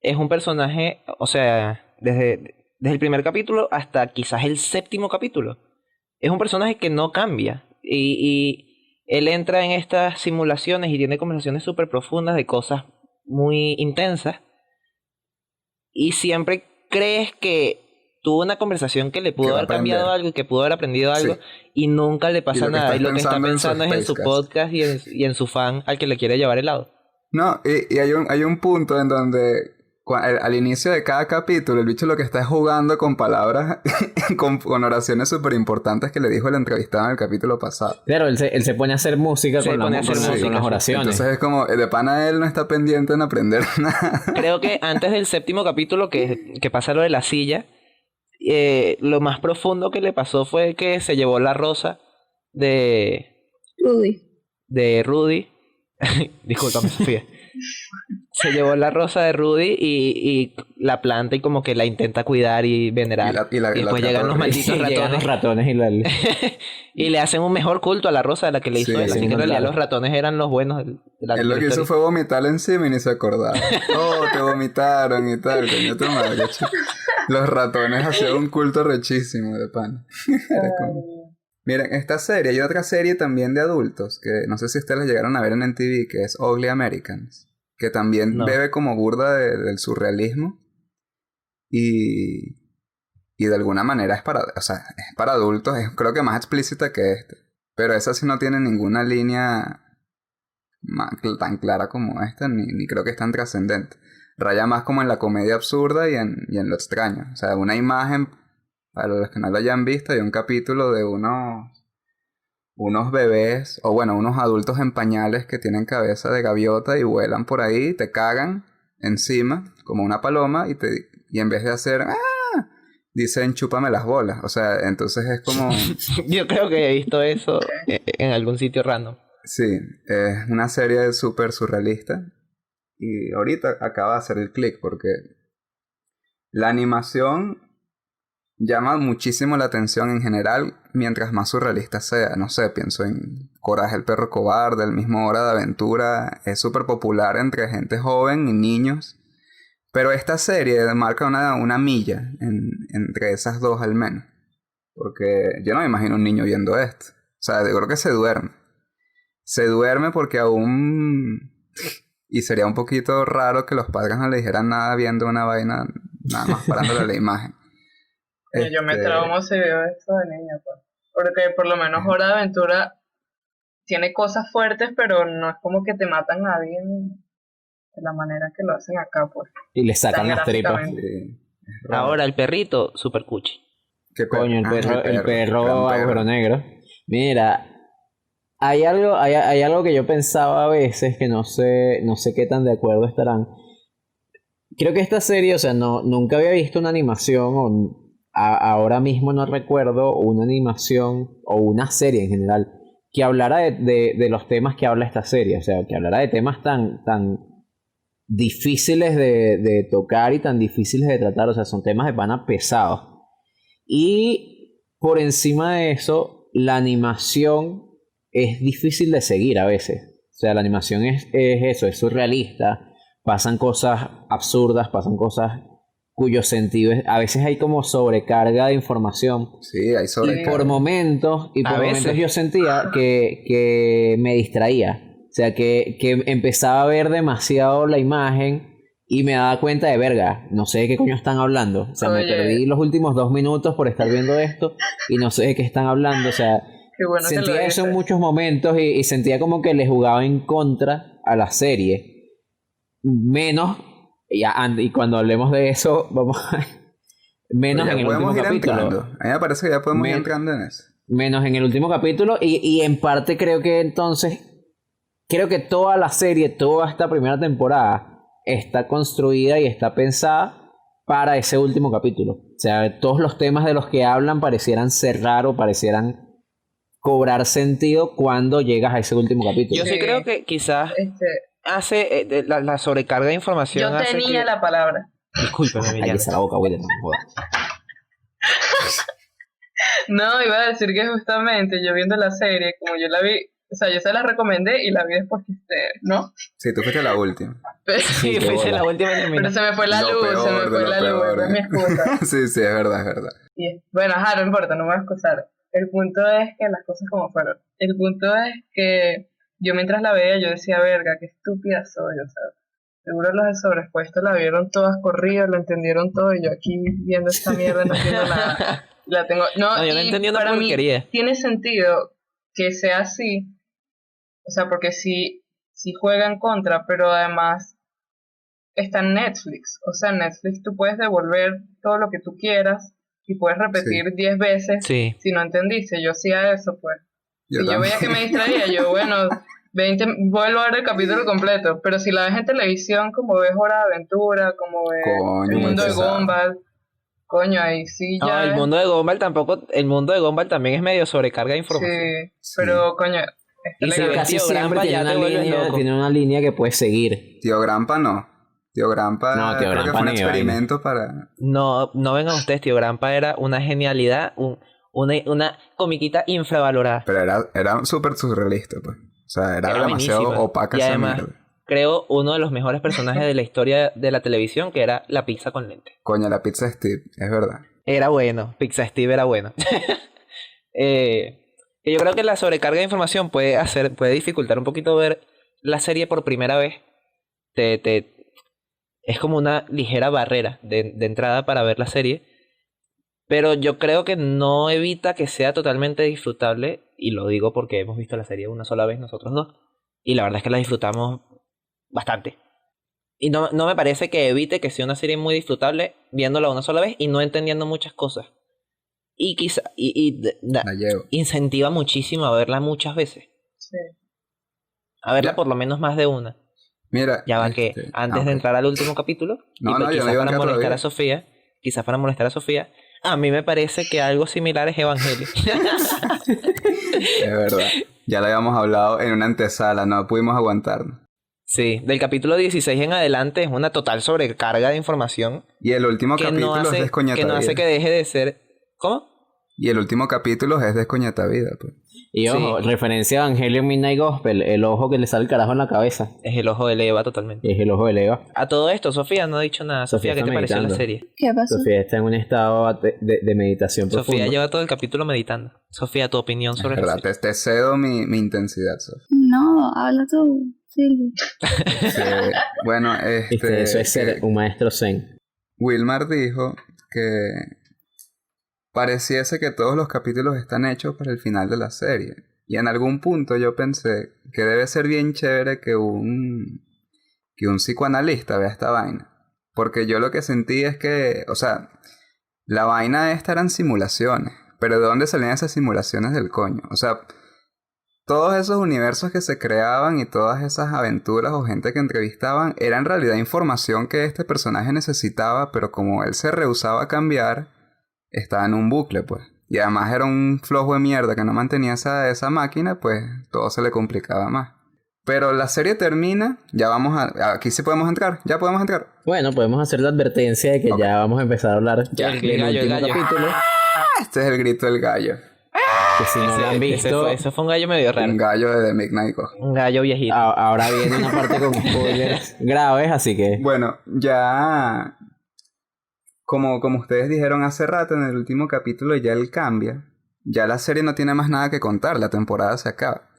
es un personaje, o sea, desde el primer capítulo hasta quizás el 7º capítulo, es un personaje que no cambia. Y él entra en estas simulaciones y tiene conversaciones súper profundas de cosas muy intensas. Y siempre crees que tuvo una conversación que le pudo haber cambiado algo y que pudo haber aprendido algo, y nunca le pasa nada. Y lo que está pensando es en su podcast y en su fan al que le quiere llevar helado. No, y hay un punto en donde al inicio de cada capítulo el bicho lo que está es jugando con palabras con oraciones súper importantes que le dijo el entrevistado en el capítulo pasado. Claro, él se pone a hacer música con las oraciones. Entonces es como, de pana él no está pendiente en aprender nada. Creo que antes del 7º capítulo que pasa lo de la silla, lo más profundo que le pasó fue que se llevó la rosa de Rudy. Discúlpame, Sofía. se llevó la rosa de Rudy y la planta y como que la intenta cuidar y venerar. Y después llegan los malditos ratones y le hacen un mejor culto a la rosa de la que le hizo él. Así que en realidad los ratones eran los buenos de la Él lo que hizo fue vomitarle encima y ni se acordaba. Oh, te vomitaron y tal, coño tu madre, chico. Los ratones hacían un culto rechísimo de pan. Era como... Miren, esta serie, hay otra serie también de adultos, que no sé si ustedes la llegaron a ver en MTV, que es Ugly Americans, que también bebe como burda del surrealismo y de alguna manera es para adultos, es creo que más explícita que este, pero esa sí no tiene ninguna línea tan clara como esta, ni creo que es tan trascendente. Raya más como en la comedia absurda y en lo extraño. O sea, una imagen, para los que no lo hayan visto, hay un capítulo de unos bebés, o bueno, unos adultos en pañales que tienen cabeza de gaviota y vuelan por ahí, te cagan encima, como una paloma, y en vez de hacer dicen chúpame las bolas. O sea, entonces es como... Yo creo que he visto eso en algún sitio random. Sí, es una serie súper surrealista. Y ahorita acaba de hacer el click porque la animación llama muchísimo la atención en general mientras más surrealista sea. No sé, pienso en Coraje el perro cobarde, el mismo Hora de Aventura. Es súper popular entre gente joven y niños. Pero esta serie marca una milla entre esas dos al menos. Porque yo no me imagino un niño viendo esto. O sea, yo creo que se duerme. Se duerme porque aún... Y sería un poquito raro que los padres no le dijeran nada viendo una vaina, nada más parándole la imagen. Yo me traumo si veo esto de niña, pues. Porque por lo menos Hora de Aventura tiene cosas fuertes, pero no es como que te matan a nadie de la manera que lo hacen acá, pues. Y le sacan las tripas. Sí, ahora el perrito, super cuchi. ¿Qué perro? Coño, el perro agujero negro. Mira... Hay algo que yo pensaba a veces que no sé qué tan de acuerdo estarán. Creo que esta serie, o sea, nunca había visto una animación, ahora mismo no recuerdo una animación o una serie en general que hablara de los temas que habla esta serie. O sea, que hablara de temas tan difíciles de tocar y tan difíciles de tratar. O sea, son temas de pana pesados. Y por encima de eso, la animación es difícil de seguir a veces. O sea, la animación es eso, es surrealista. Pasan cosas absurdas, pasan cosas cuyo sentido es... A veces hay como sobrecarga de información. Sí, hay sobrecarga. Y por momentos yo sentía que me distraía. O sea, que empezaba a ver demasiado la imagen y me daba cuenta de verga, no sé de qué coño están hablando. O sea, me perdí los últimos 2 minutos por estar viendo esto y no sé de qué están hablando. O sea... Bueno, sentía eso en muchos momentos y sentía como que le jugaba en contra a la serie. Menos, y cuando hablemos de eso, vamos a... Menos en el último capítulo. A mí me parece que ya podemos ir entrando en eso. Menos en el último capítulo y en parte creo que toda la serie, toda esta primera temporada está construida y está pensada para ese último capítulo. O sea, todos los temas de los que hablan parecieran cerrar o parecieran cobrar sentido cuando llegas a ese último capítulo. Yo sí creo que quizás hace la sobrecarga de información. Yo tenía la palabra. Discúlpeme, Emiliano. Ahí está la boca, William, no jodas. No, iba a decir que justamente yo viendo la serie, como yo la vi, o sea, yo se la recomendé y la vi después que ustedes, ¿no? Sí, tú fuiste la última. Sí, fuiste la última en Pero se me fue la luz, es mi excusa. Sí, es verdad. Bueno, no importa, no me voy a excusar. El punto es que las cosas como fueron. El punto es que yo mientras la veía, yo decía, verga, qué estúpida soy, o sea, seguro los de sobreexpuesto la vieron todas corridas, lo entendieron todo, y yo aquí viendo esta mierda no entiendo nada. La tengo... No, yo no entendí una porquería. Tiene sentido que sea así, o sea, porque sí juega en contra, pero además está en Netflix. O sea, en Netflix tú puedes devolver todo lo que tú quieras y puedes repetir 10 veces si no entendiste. Yo hacía eso, pues. Si yo veía que me distraía, yo, bueno, vuelvo a ver el capítulo completo. Pero si la ves en televisión, como ves Hora de Aventura, como ves El Mundo de Gumball, coño, ahí sí ya... No, el mundo de Gumball también es medio sobrecarga de información. Sí, pero coño, Y si ves Casi Tío siempre Grampa tiene ya una, te vuelves línea, loco. tiene una línea que puedes seguir. Tío Grampa no. Tío Grampa, No, Tío creo que Grampa fue un ni vaina. experimento para... No, no vengan ustedes, Tío Grampa era una genialidad, una comiquita infravalorada. Pero era súper surrealista, pues. O sea, era demasiado buenísima. opaca Y esa además, mierda. creo uno de los mejores personajes de la historia de la televisión, que era la pizza con lente. Coño, la pizza Steve, es verdad. Era bueno, Pizza Steve era bueno. Que yo creo que la sobrecarga de información puede dificultar un poquito ver la serie por primera vez. Es como una ligera barrera de entrada para ver la serie. Pero yo creo que no evita que sea totalmente disfrutable. Y lo digo porque hemos visto la serie una sola vez nosotros dos. Y la verdad es que la disfrutamos bastante. Y no me parece que evite que sea una serie muy disfrutable viéndola una sola vez y no entendiendo muchas cosas. Y quizá La llevo. incentiva muchísimo a verla muchas veces. Sí. A verla Ya. por lo menos más de una. Mira. Ya va que antes de entrar al último capítulo, No, y no, yo quizás no iba a para entrar molestar todavía. a Sofía, a mí me parece que algo similar es Evangelio. Es verdad. Ya lo habíamos hablado en una antesala, no pudimos aguantarnos. Sí, del capítulo 16 en adelante es una total sobrecarga de información Y el último que capítulo no es hace Descoñetavida. que deje de ser... ¿Cómo? Y el último capítulo es Descoñetavida, pues. Y ojo, Sí. referencia a Evangelion Midnight Gospel, el ojo que le sale el carajo en la cabeza. Es el ojo de Eva totalmente. Es el ojo de Eva. A todo esto, Sofía no ha dicho nada. Sofía, ¿qué está te pareció la meditando. serie? ¿Qué pasó? Sofía está en un estado de meditación Sofía profunda. lleva todo el capítulo meditando. Sofía, tu opinión Es sobre la verdad, serie. te cedo mi intensidad, Sof. No, habla tú, Silvi. Sí, bueno, Viste, eso es ser que un maestro zen. Wilmar dijo que pareciese que todos los capítulos están hechos para el final de la serie. Y en algún punto yo pensé que debe ser bien chévere que un psicoanalista vea esta vaina. Porque yo lo que sentí es que, o sea, la vaina esta eran simulaciones. Pero ¿de dónde salían esas simulaciones del coño? O sea, todos esos universos que se creaban y todas esas aventuras o gente que entrevistaban era en realidad información que este personaje necesitaba, pero como él se rehusaba a cambiar, estaba en un bucle, pues. Y además era un flojo de mierda que no mantenía esa máquina, pues todo se le complicaba más. Pero la serie termina, ya vamos a... Aquí sí podemos entrar, ya podemos entrar. Bueno, podemos hacer la advertencia de que Ok. ya vamos a empezar a hablar Ya, el del gallo, último el gallo. capítulo. Este es el grito del gallo. Que si no lo han visto, Ese fue un gallo medio raro. Un gallo de The Midnight Gospel. Un gallo viejito. ahora viene una parte con spoilers graves, así que... Bueno, ya... Como ustedes dijeron hace rato en el último capítulo, ya él cambia. Ya la serie no tiene más nada que contar, la temporada se acaba.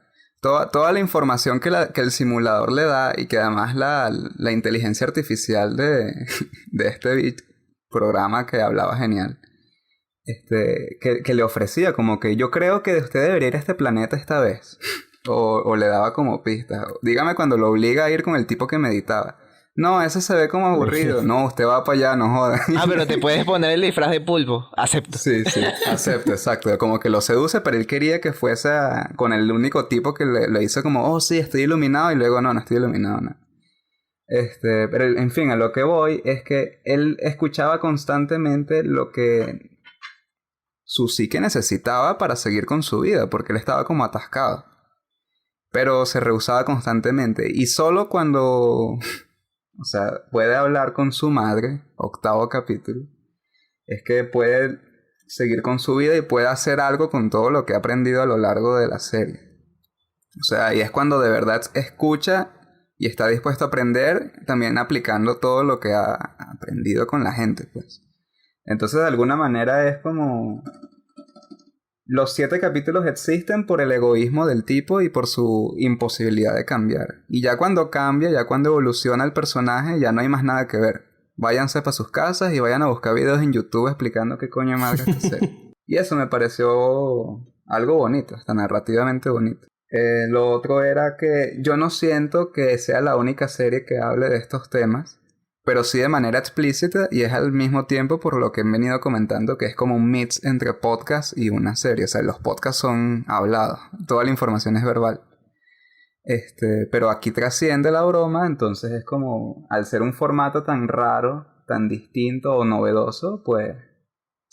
Toda la información que el simulador le da y que además la inteligencia artificial de este programa que hablaba genial, que le ofrecía como que yo creo que usted debería ir a este planeta esta vez. O le daba como pistas. Dígame cuando lo obliga a ir con el tipo que meditaba. No, ese se ve como aburrido. No, usted va para allá, no joda. Ah, pero te puedes poner el disfraz de pulpo. Acepto. Sí, acepto, exacto. Como que lo seduce, pero él quería que fuese con el único tipo que le hizo como, oh, sí, estoy iluminado, y luego no estoy iluminado, no. Pero en fin, a lo que voy es que él escuchaba constantemente lo que su psique necesitaba para seguir con su vida, porque él estaba como atascado. Pero se rehusaba constantemente. Y solo cuando... O sea, puede hablar con su madre, 8º capítulo, es que puede seguir con su vida y puede hacer algo con todo lo que ha aprendido a lo largo de la serie. O sea, y es cuando de verdad escucha y está dispuesto a aprender, también aplicando todo lo que ha aprendido con la gente, pues. Entonces, de alguna manera es como... Los 7 capítulos existen por el egoísmo del tipo y por su imposibilidad de cambiar. Y ya cuando cambia, ya cuando evoluciona el personaje, ya no hay más nada que ver. Váyanse para sus casas y vayan a buscar videos en YouTube explicando qué coño madre es esta serie. Y eso me pareció algo bonito, hasta narrativamente bonito. Lo otro era que yo no siento que sea la única serie que hable de estos temas, pero sí de manera explícita, y es al mismo tiempo por lo que he venido comentando que es como un mix entre podcast y una serie. O sea, los podcasts son hablados, toda la información es verbal. Pero aquí trasciende la broma, entonces es como, al ser un formato tan raro, tan distinto o novedoso, pues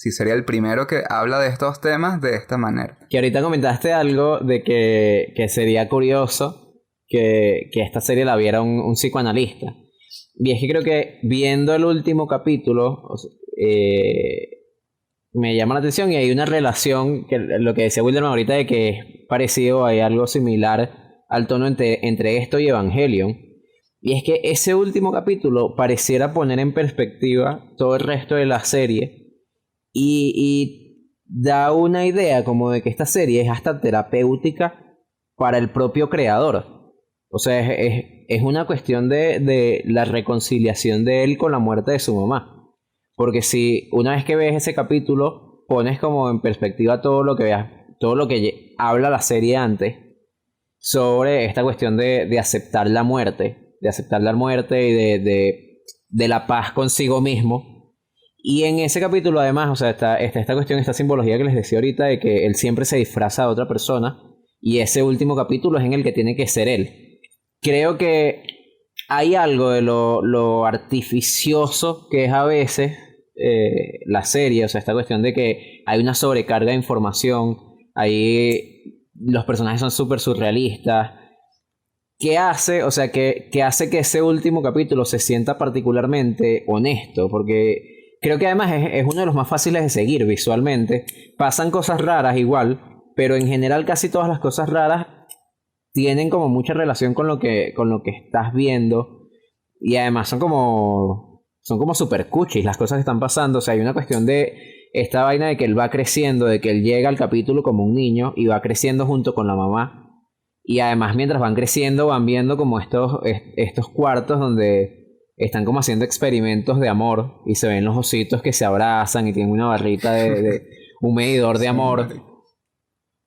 sí sería el primero que habla de estos temas de esta manera. Que ahorita comentaste algo de que sería curioso que esta serie la viera un psicoanalista. Y es que creo que viendo el último capítulo, me llama la atención y hay una relación, que lo que decía Wilderman ahorita de que es parecido, hay algo similar al tono entre esto y Evangelion. Y es que ese último capítulo pareciera poner en perspectiva todo el resto de la serie y da una idea como de que esta serie es hasta terapéutica para el propio creador. O sea, es una cuestión de la reconciliación de él con la muerte de su mamá. Porque si una vez que ves ese capítulo, pones como en perspectiva todo lo que veas, todo lo que habla la serie antes sobre esta cuestión de aceptar la muerte. De aceptar la muerte y de la paz consigo mismo. Y en ese capítulo además, o sea, está esta cuestión, esta simbología que les decía ahorita de que él siempre se disfraza de otra persona y ese último capítulo es en el que tiene que ser él. Creo que hay algo de lo artificioso que es a veces la serie, o sea, esta cuestión de que hay una sobrecarga de información, ahí los personajes son súper surrealistas. ¿Qué hace? O sea, que hace que ese último capítulo se sienta particularmente honesto, porque creo que además es uno de los más fáciles de seguir visualmente. Pasan cosas raras igual, pero en general casi todas las cosas raras tienen como mucha relación con lo que estás viendo y además son como super cuchis las cosas que están pasando. O sea, hay una cuestión de esta vaina de que él va creciendo, de que él llega al capítulo como un niño y va creciendo junto con la mamá. Y además mientras van creciendo van viendo como estos cuartos donde están como haciendo experimentos de amor y se ven los ositos que se abrazan y tienen una barrita de un medidor de amor.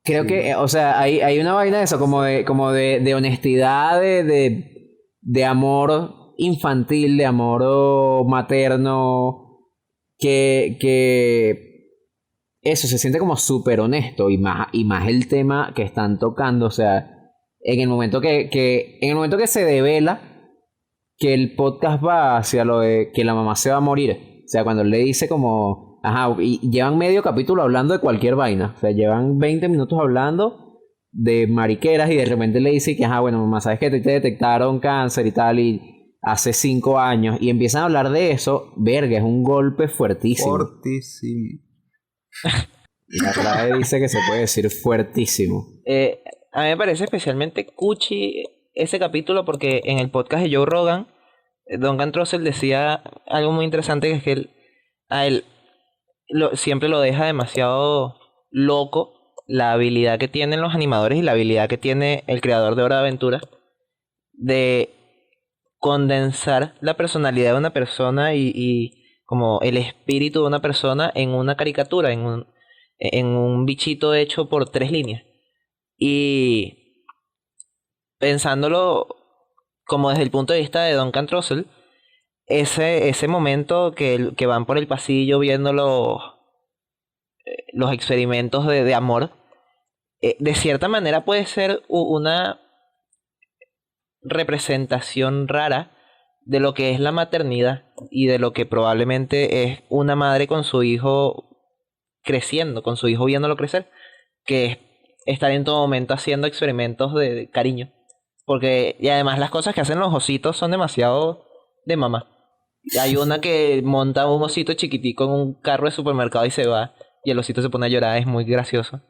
Creo que, o sea, hay una vaina de eso, como de honestidad, de amor infantil, de amor materno, que eso se siente como súper honesto y más el tema que están tocando, o sea, en el momento que se devela que el podcast va hacia lo de que la mamá se va a morir. O sea, cuando él le dice como, ajá, y llevan medio capítulo hablando de cualquier vaina. O sea, llevan 20 minutos hablando de mariqueras y de repente le dice que, ajá, bueno, mamá, sabes que te detectaron cáncer y tal, y hace 5 años, y empiezan a hablar de eso. Verga, es un golpe fuertísimo. Fortísimo. La RAE dice que se puede decir fuertísimo. A mí me parece especialmente cuchi ese capítulo porque en el podcast de Joe Rogan, Duncan Trussell decía algo muy interesante, que es que a él siempre lo deja demasiado loco la habilidad que tienen los animadores y la habilidad que tiene el creador de Hora de Aventura de condensar la personalidad de una persona y como el espíritu de una persona en una caricatura, en un bichito hecho por 3 líneas. Y pensándolo como desde el punto de vista de Duncan Trussell, ese momento que van por el pasillo viendo los experimentos de amor, de cierta manera puede ser una representación rara de lo que es la maternidad y de lo que probablemente es una madre con su hijo creciendo, con su hijo viéndolo crecer, que es estar en todo momento haciendo experimentos de cariño. Porque, y además las cosas que hacen los ositos son demasiado de mamá. Hay una que monta un osito chiquitico en un carro de supermercado y se va, y el osito se pone a llorar, es muy gracioso.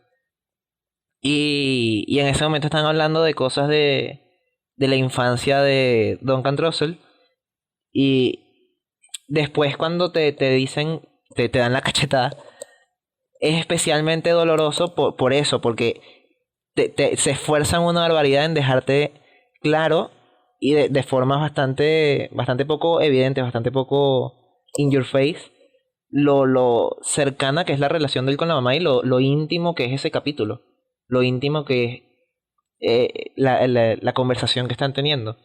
Y en ese momento están hablando de cosas de la infancia de Duncan Trussell. Y después cuando te dicen, te dan la cachetada, es especialmente doloroso por eso, porque se esfuerzan una barbaridad en dejarte claro y de formas bastante poco evidentes, bastante poco in your face, lo cercana que es la relación de él con la mamá y lo íntimo que es ese capítulo, lo íntimo que es la conversación que están teniendo.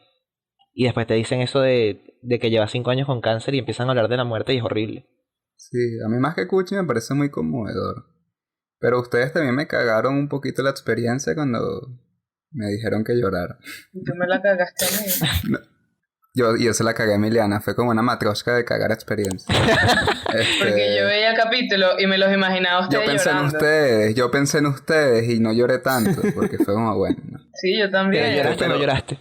Y después te dicen eso de que lleva 5 años con cáncer y empiezan a hablar de la muerte y es horrible. Sí, a mí más que cuchi me parece muy conmovedor. Pero ustedes también me cagaron un poquito la experiencia cuando me dijeron que llorara. Tú me la cagaste a mí. No, Yo se la cagué a Emiliana, fue como una matrosca de cagar experiencia. Porque yo veía el capítulo y me los imaginaba ustedes llorando. Yo pensé en ustedes y no lloré tanto, porque fue como bueno. Sí, yo también. ¿Pero lloraste o no lloraste?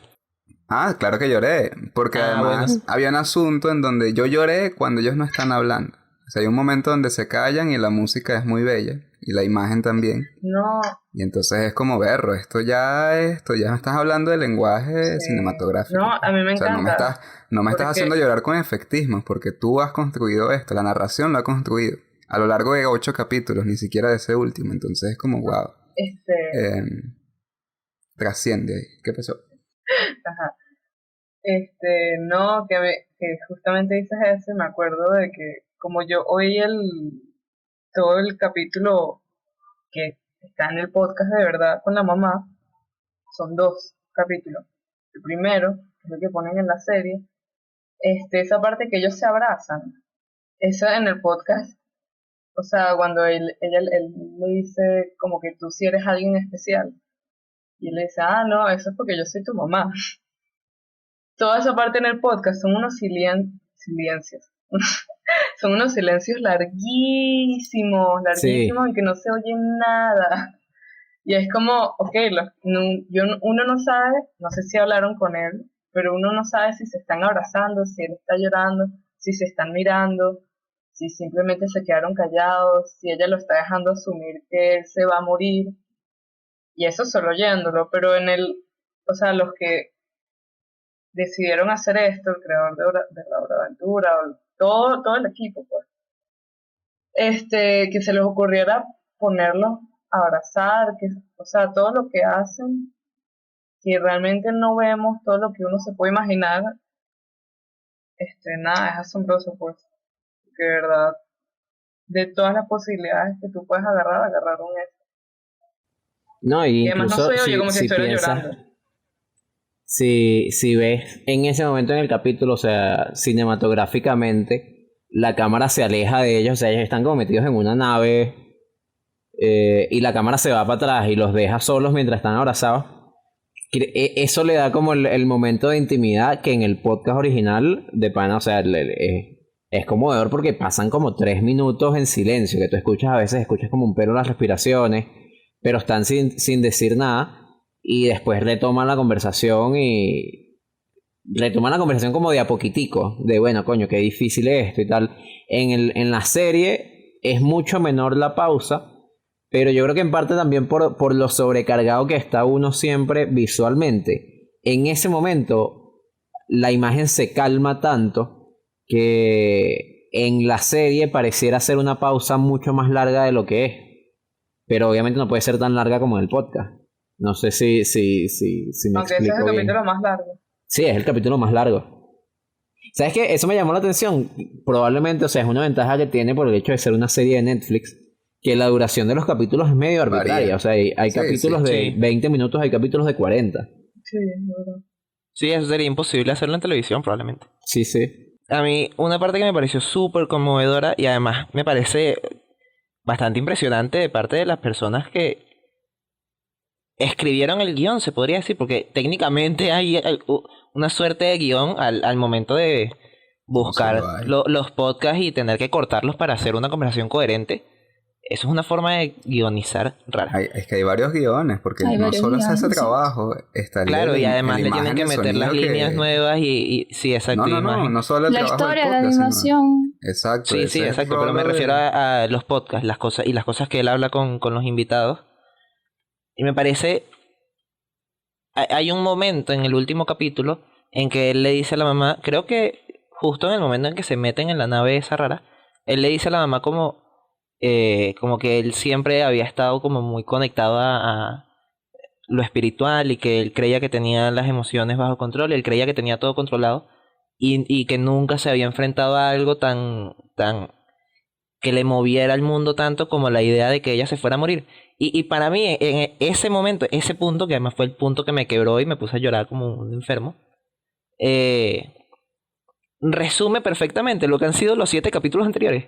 Ah, claro que lloré, porque además había un asunto en donde yo lloré cuando ellos no están hablando. O sea, hay un momento donde se callan y la música es muy bella, y la imagen también. No. Y entonces es como berro, esto ya me estás hablando de lenguaje cinematográfico. No, a mí me encanta. No me estás haciendo llorar con efectismos, porque tú has construido esto, la narración lo ha construido a lo largo de 8 capítulos, ni siquiera de ese último. Entonces es como wow. Trasciende ahí. ¿Qué pasó? Ajá. No, que justamente dices eso, me acuerdo de que como yo oí todo el capítulo que está en el podcast de verdad con la mamá, son 2 capítulos. El primero, que es lo que ponen en la serie, esa parte que ellos se abrazan, eso en el podcast, o sea, cuando él le dice como que tú sí eres alguien especial, y él le dice, no, eso es porque yo soy tu mamá. Toda esa parte en el podcast son unos silencios. Son unos silencios larguísimos, en que no se oye nada. Y es como, uno no sabe, no sé si hablaron con él, pero uno no sabe si se están abrazando, si él está llorando, si se están mirando, si simplemente se quedaron callados, si ella lo está dejando asumir que él se va a morir. Y eso solo oyéndolo, pero los que decidieron hacer esto, el creador de La Hora de Aventura, todo el equipo, pues, que se les ocurriera ponerlos a abrazar, todo lo que hacen, que realmente no vemos todo lo que uno se puede imaginar, nada, es asombroso, pues, que de verdad, de todas las posibilidades que tú puedes agarraron eso. No, y además incluso no soy yo como si estuviera llorando. Si ves en ese momento en el capítulo, o sea, cinematográficamente, la cámara se aleja de ellos, o sea, ellos están como metidos en una nave y la cámara se va para atrás y los deja solos mientras están abrazados. Eso le da como el momento de intimidad que en el podcast original de pana, o sea, es conmovedor porque pasan como 3 minutos en silencio, que tú escuchas a veces, escuchas como un pelo en las respiraciones, pero están sin decir nada. Y después retoman la conversación como de a poquitico, de bueno, coño, qué difícil es esto y tal. En la serie es mucho menor la pausa, pero yo creo que en parte también por lo sobrecargado que está uno siempre visualmente. En ese momento la imagen se calma tanto que en la serie pareciera ser una pausa mucho más larga de lo que es. Pero obviamente no puede ser tan larga como en el podcast. No sé si me aunque explico ese es el bien. capítulo más largo. Sí, es el capítulo más largo. ¿Sabes qué? Eso me llamó la atención. Probablemente, o sea, es una ventaja que tiene por el hecho de ser una serie de Netflix, que la duración de los capítulos es medio arbitraria. Varía. O sea, hay capítulos de 20 minutos, hay capítulos de 40. Sí, verdad. Sí, eso sería imposible hacerlo en televisión probablemente. Sí. A mí, una parte que me pareció súper conmovedora y además me parece bastante impresionante de parte de las personas que escribieron el guión, se podría decir, porque técnicamente hay una suerte de guión al momento de buscar los podcasts y tener que cortarlos para hacer una conversación coherente. Eso es una forma de guionizar rara. Es que hay varios guiones, porque no solo se hace trabajo, está claro, y además le tienen que meter las líneas nuevas y sí, exacto. No solo el trabajo historia, del podcast, la animación. Exacto. Sí, exacto, pero me refiero a los podcasts, las cosas que él habla con los invitados. Y me parece, hay un momento en el último capítulo en que él le dice a la mamá, creo que justo en el momento en que se meten en la nave esa rara, él le dice a la mamá como que él siempre había estado como muy conectado a lo espiritual y que él creía que tenía las emociones bajo control, él creía que tenía todo controlado y que nunca se había enfrentado a algo tan que le moviera el mundo tanto como la idea de que ella se fuera a morir. Y para mí, en ese momento, ese punto, que además fue el punto que me quebró y me puse a llorar como un enfermo, resume perfectamente lo que han sido los 7 capítulos anteriores.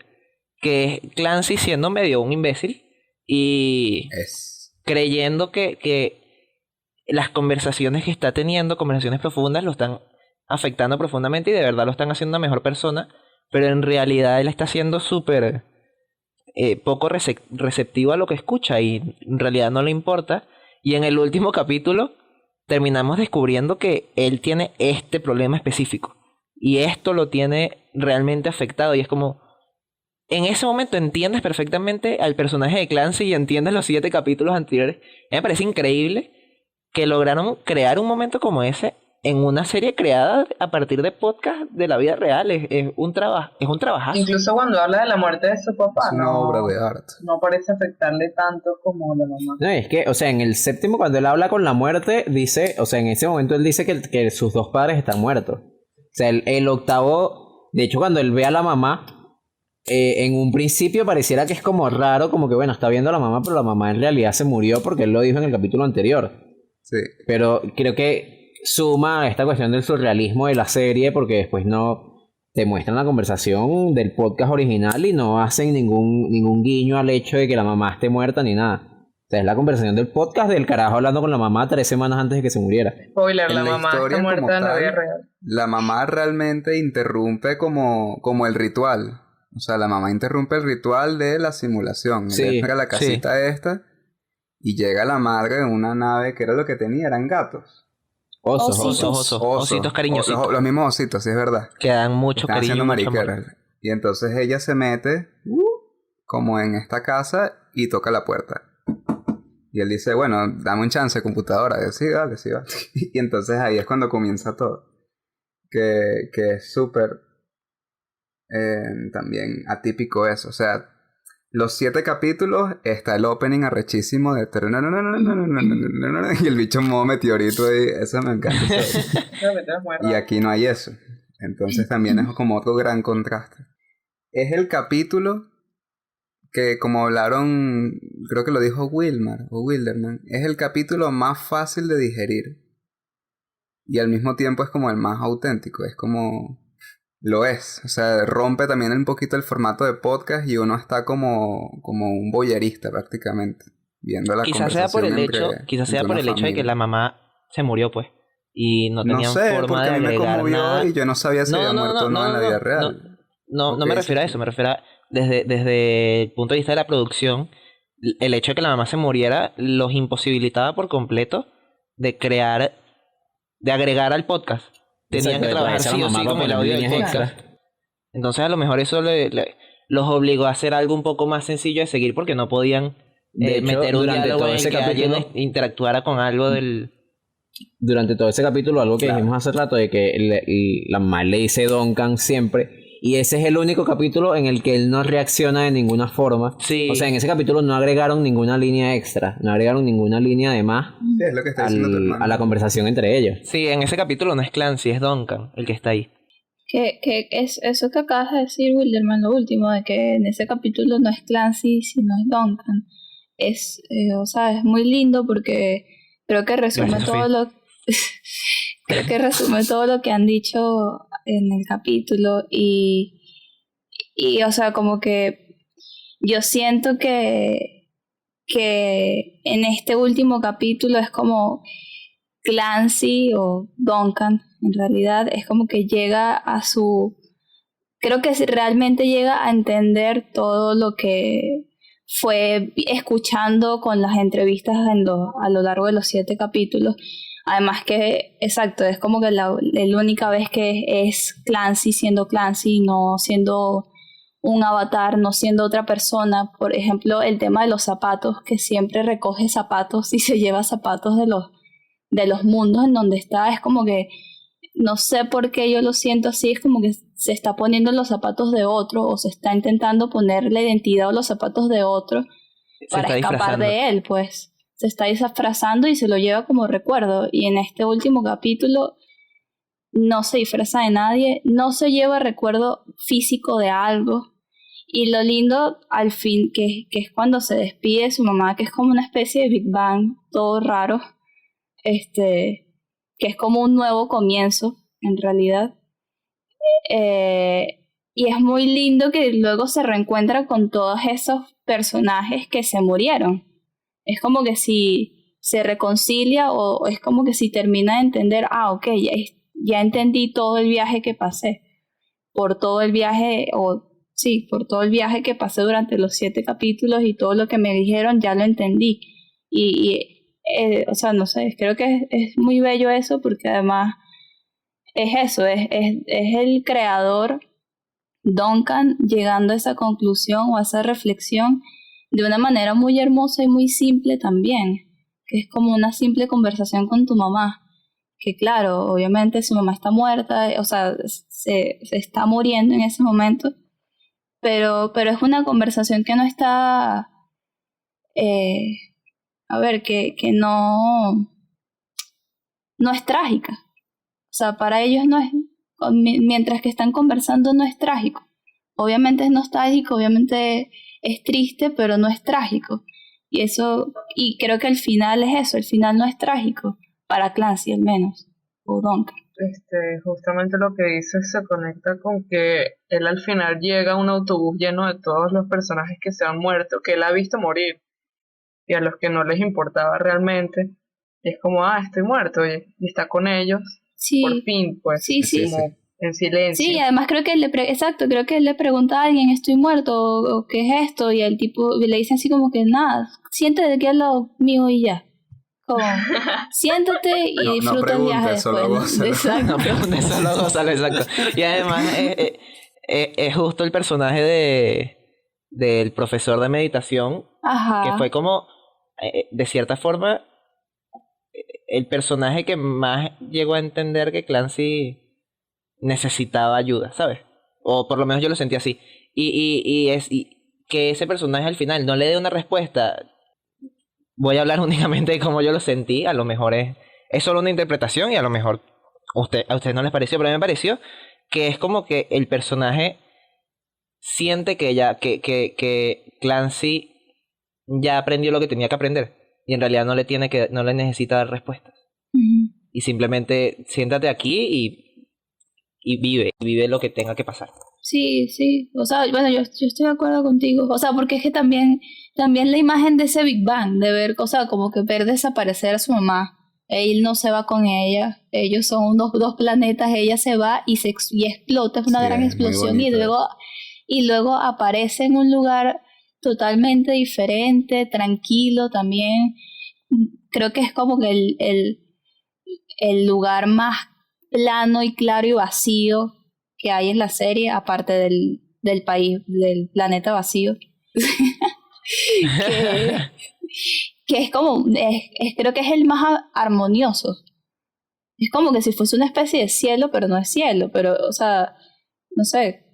Que es Clancy siendo medio un imbécil y creyendo que las conversaciones que está teniendo, conversaciones profundas, lo están afectando profundamente y de verdad lo están haciendo una mejor persona, pero en realidad él está siendo súper poco receptivo a lo que escucha y en realidad no le importa. Y en el último capítulo terminamos descubriendo que él tiene este problema específico y esto lo tiene realmente afectado y es como, en ese momento entiendes perfectamente al personaje de Clancy y entiendes los 7 capítulos anteriores. Me parece increíble que lograron crear un momento como ese en una serie creada a partir de podcast de la vida real. Es un trabajazo. Incluso cuando habla de la muerte de su papá, Es una obra de arte. no parece afectarle tanto como la mamá. No, es que, o sea, en el séptimo, cuando él habla con la muerte, dice, o sea, en ese momento él dice que sus 2 padres están muertos. O sea, el octavo, de hecho, cuando él ve a la mamá, en un principio pareciera que es como raro, como que bueno, está viendo a la mamá, pero la mamá en realidad se murió porque él lo dijo en el capítulo anterior. Sí. Pero creo que suma esta cuestión del surrealismo de la serie porque después no te muestran la conversación del podcast original y no hacen ningún guiño al hecho de que la mamá esté muerta ni nada. O sea, es la conversación del podcast del carajo hablando con la mamá 3 semanas antes de que se muriera. Spoiler, En la la mamá historia está muerta como en la vida tal, real. La mamá realmente interrumpe como el ritual. O sea, la mamá interrumpe el ritual de la simulación. Sí, Ella llega a la casita esta y llega la madre en una nave que era lo que tenía, eran gatos. Ositos cariñositos. Los mismos ositos, sí es verdad. Que dan mucho Están cariño, haciendo mucho amor. mariqueras. Y entonces ella se mete como en esta casa y toca la puerta. Y él dice, bueno, dame un chance, computadora. Yo, sí, dale, sí, vale. Y entonces ahí es cuando comienza todo. Que es súper también atípico eso. O sea, los 7 capítulos está el opening arrechísimo de... Y el bicho en modo meteorito ahí. Eso me encanta. Y aquí no hay eso. Entonces también es como otro gran contraste. Es el capítulo que, como hablaron, creo que lo dijo Wilmar o Wilderman, es el capítulo más fácil de digerir. Y al mismo tiempo es como el más auténtico. Es como... Lo es. O sea, rompe también un poquito el formato de podcast y uno está como un voyerista prácticamente. Viendo la Quizás sea por conversación el hecho, quizás sea por el hecho de que la mamá se murió, pues. Y no tenían forma de porque a mí me agregar conmovió nada. y yo no sabía si había muerto o no en la vida real. No me refiero a eso, me refiero a desde el punto de vista de la producción, el hecho de que la mamá se muriera los imposibilitaba por completo de crear, de agregar al podcast. Tenían que trabajar sí o sí con el audio del podcast. Entonces a lo mejor eso los obligó a hacer algo un poco más sencillo de seguir porque no podían meter un diálogo en el que alguien interactuara con algo del... Durante todo ese capítulo, algo que dijimos hace rato, de que la mamá le dice Duncan siempre, y ese es el único capítulo en el que él no reacciona de ninguna forma. Sí. O sea, en ese capítulo no agregaron ninguna línea extra, no agregaron ninguna línea de más Sí, es lo que está diciendo tu hermano. a la conversación entre ellos. Sí, en ese capítulo no es Clancy, es Duncan el que está ahí. Que es eso que acabas de decir, Wilderman, lo último, de que en ese capítulo no es Clancy, sino es Duncan. O sea, es muy lindo porque creo que resume Gracias, todo lo creo que resume todo lo que han dicho en el capítulo y o sea, como que yo siento que en este último capítulo es como Clancy o Duncan, en realidad, es como que llega a creo que realmente llega a entender todo lo que fue escuchando con las entrevistas a lo largo de los 7 capítulos. Además que, exacto, es como que la única vez que es Clancy siendo Clancy, no siendo un avatar, no siendo otra persona. Por ejemplo, el tema de los zapatos, que siempre recoge zapatos y se lleva zapatos de los mundos en donde está. Es como que, no sé por qué yo lo siento así, es como que se está poniendo en los zapatos de otro o se está intentando poner la identidad o los zapatos de otro para escapar de él, pues. Se está disfrazando y se lo lleva como recuerdo. Y en este último capítulo no se disfraza de nadie, no se lleva recuerdo físico de algo. Y lo lindo al fin, que es cuando se despide de su mamá, que es como una especie de Big Bang, todo raro, que es como un nuevo comienzo, en realidad. Y es muy lindo que luego se reencuentra con todos esos personajes que se murieron. Es como que si se reconcilia o es como que si termina de entender, ok, ya entendí todo el viaje que pasé, por todo el viaje, por todo el viaje que pasé durante los 7 capítulos y todo lo que me dijeron, ya lo entendí. O sea, no sé, creo que es muy bello eso, porque además es eso, es el creador, Duncan, llegando a esa conclusión o a esa reflexión de una manera muy hermosa y muy simple también, que es como una simple conversación con tu mamá, que claro, obviamente su mamá está muerta, o sea, se está muriendo en ese momento, pero es una conversación que no está, a ver, que no es trágica. O sea, para ellos no es, mientras que están conversando no es trágico. Obviamente es nostálgico, obviamente es triste, pero no es trágico. Y creo que el final es eso, el final no es trágico, para Clancy al menos, o Duncan. Justamente lo que dice se conecta con que él al final llega a un autobús lleno de todos los personajes que se han muerto, que él ha visto morir, y a los que no les importaba realmente. Es como, estoy muerto, y está con ellos, Sí, por fin, pues, sí. como en silencio. Sí, además creo que creo que él le pregunta a alguien, ¿estoy muerto? O ¿qué es esto? Y el tipo le dice así como que nada, siéntate aquí al lado mío y ya. Como, siéntate y No disfruta el viaje preguntes, solo después. gózalo. Exacto. No preguntes, solo gózalo, exacto. Y además es justo el personaje del profesor de meditación, Ajá. que fue como, de cierta forma, el personaje que más llegó a entender que Clancy necesitaba ayuda, ¿sabes? O por lo menos yo lo sentí así. Y que ese personaje al final no le dé una respuesta. Voy a hablar únicamente de cómo yo lo sentí. A lo mejor es solo una interpretación y a lo mejor a ustedes no les pareció, pero a mí me pareció que es como que el personaje siente que Clancy ya aprendió lo que tenía que aprender y en realidad no le necesita dar respuestas. Ujú. Y simplemente siéntate aquí y vive lo que tenga que pasar. Sí. O sea, bueno, yo estoy de acuerdo contigo. O sea, porque es que también la imagen de ese Big Bang, de ver, o sea, como que ver desaparecer a su mamá. Él no se va con ella. Ellos son unos dos planetas. Ella se va y explota. Es una Sí, gran es muy explosión. bonito Y luego aparece en un lugar totalmente diferente, tranquilo también. Creo que es como que el lugar más plano y claro y vacío que hay en la serie, aparte del país, del planeta vacío. que es como, creo que es el más armonioso. Es como que si fuese una especie de cielo, pero no es cielo, pero, o sea, no sé,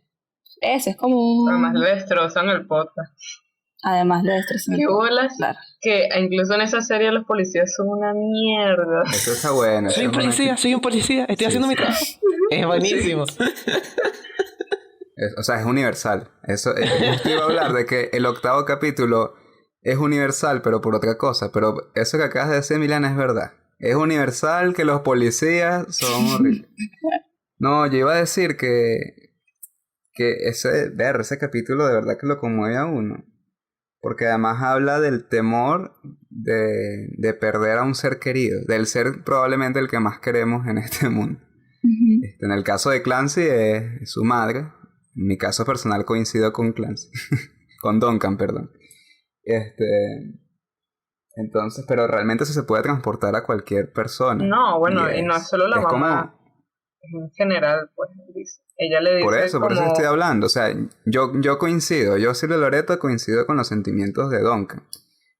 es como un... Además le destrozan el podcast. Además le destrozan Qué el podcast, bolas, claro. que incluso en esa serie los policías son una mierda. Eso está bueno. Soy un policía, estoy haciendo mi trabajo. Es buenísimo. O sea, es universal. Eso, yo iba a hablar de que el 8º capítulo es universal, pero por otra cosa. Pero eso que acabas de decir, Milana, es verdad. Es universal que los policías son horribles. No, yo iba a decir que ese capítulo de verdad que lo conmueve a uno. Porque además habla del temor de perder a un ser querido. Del ser probablemente el que más queremos en este mundo. Uh-huh. En el caso de Clancy es su madre. En mi caso personal coincido con Clancy. Con Duncan, perdón. Entonces, pero realmente eso se puede transportar a cualquier persona. No, bueno, y no es solo la mamá. Como, en general, pues, dice. Ella le dice por eso como... estoy hablando. O sea, yo coincido. Yo, Silvia Loreto, coincido con los sentimientos de Duncan.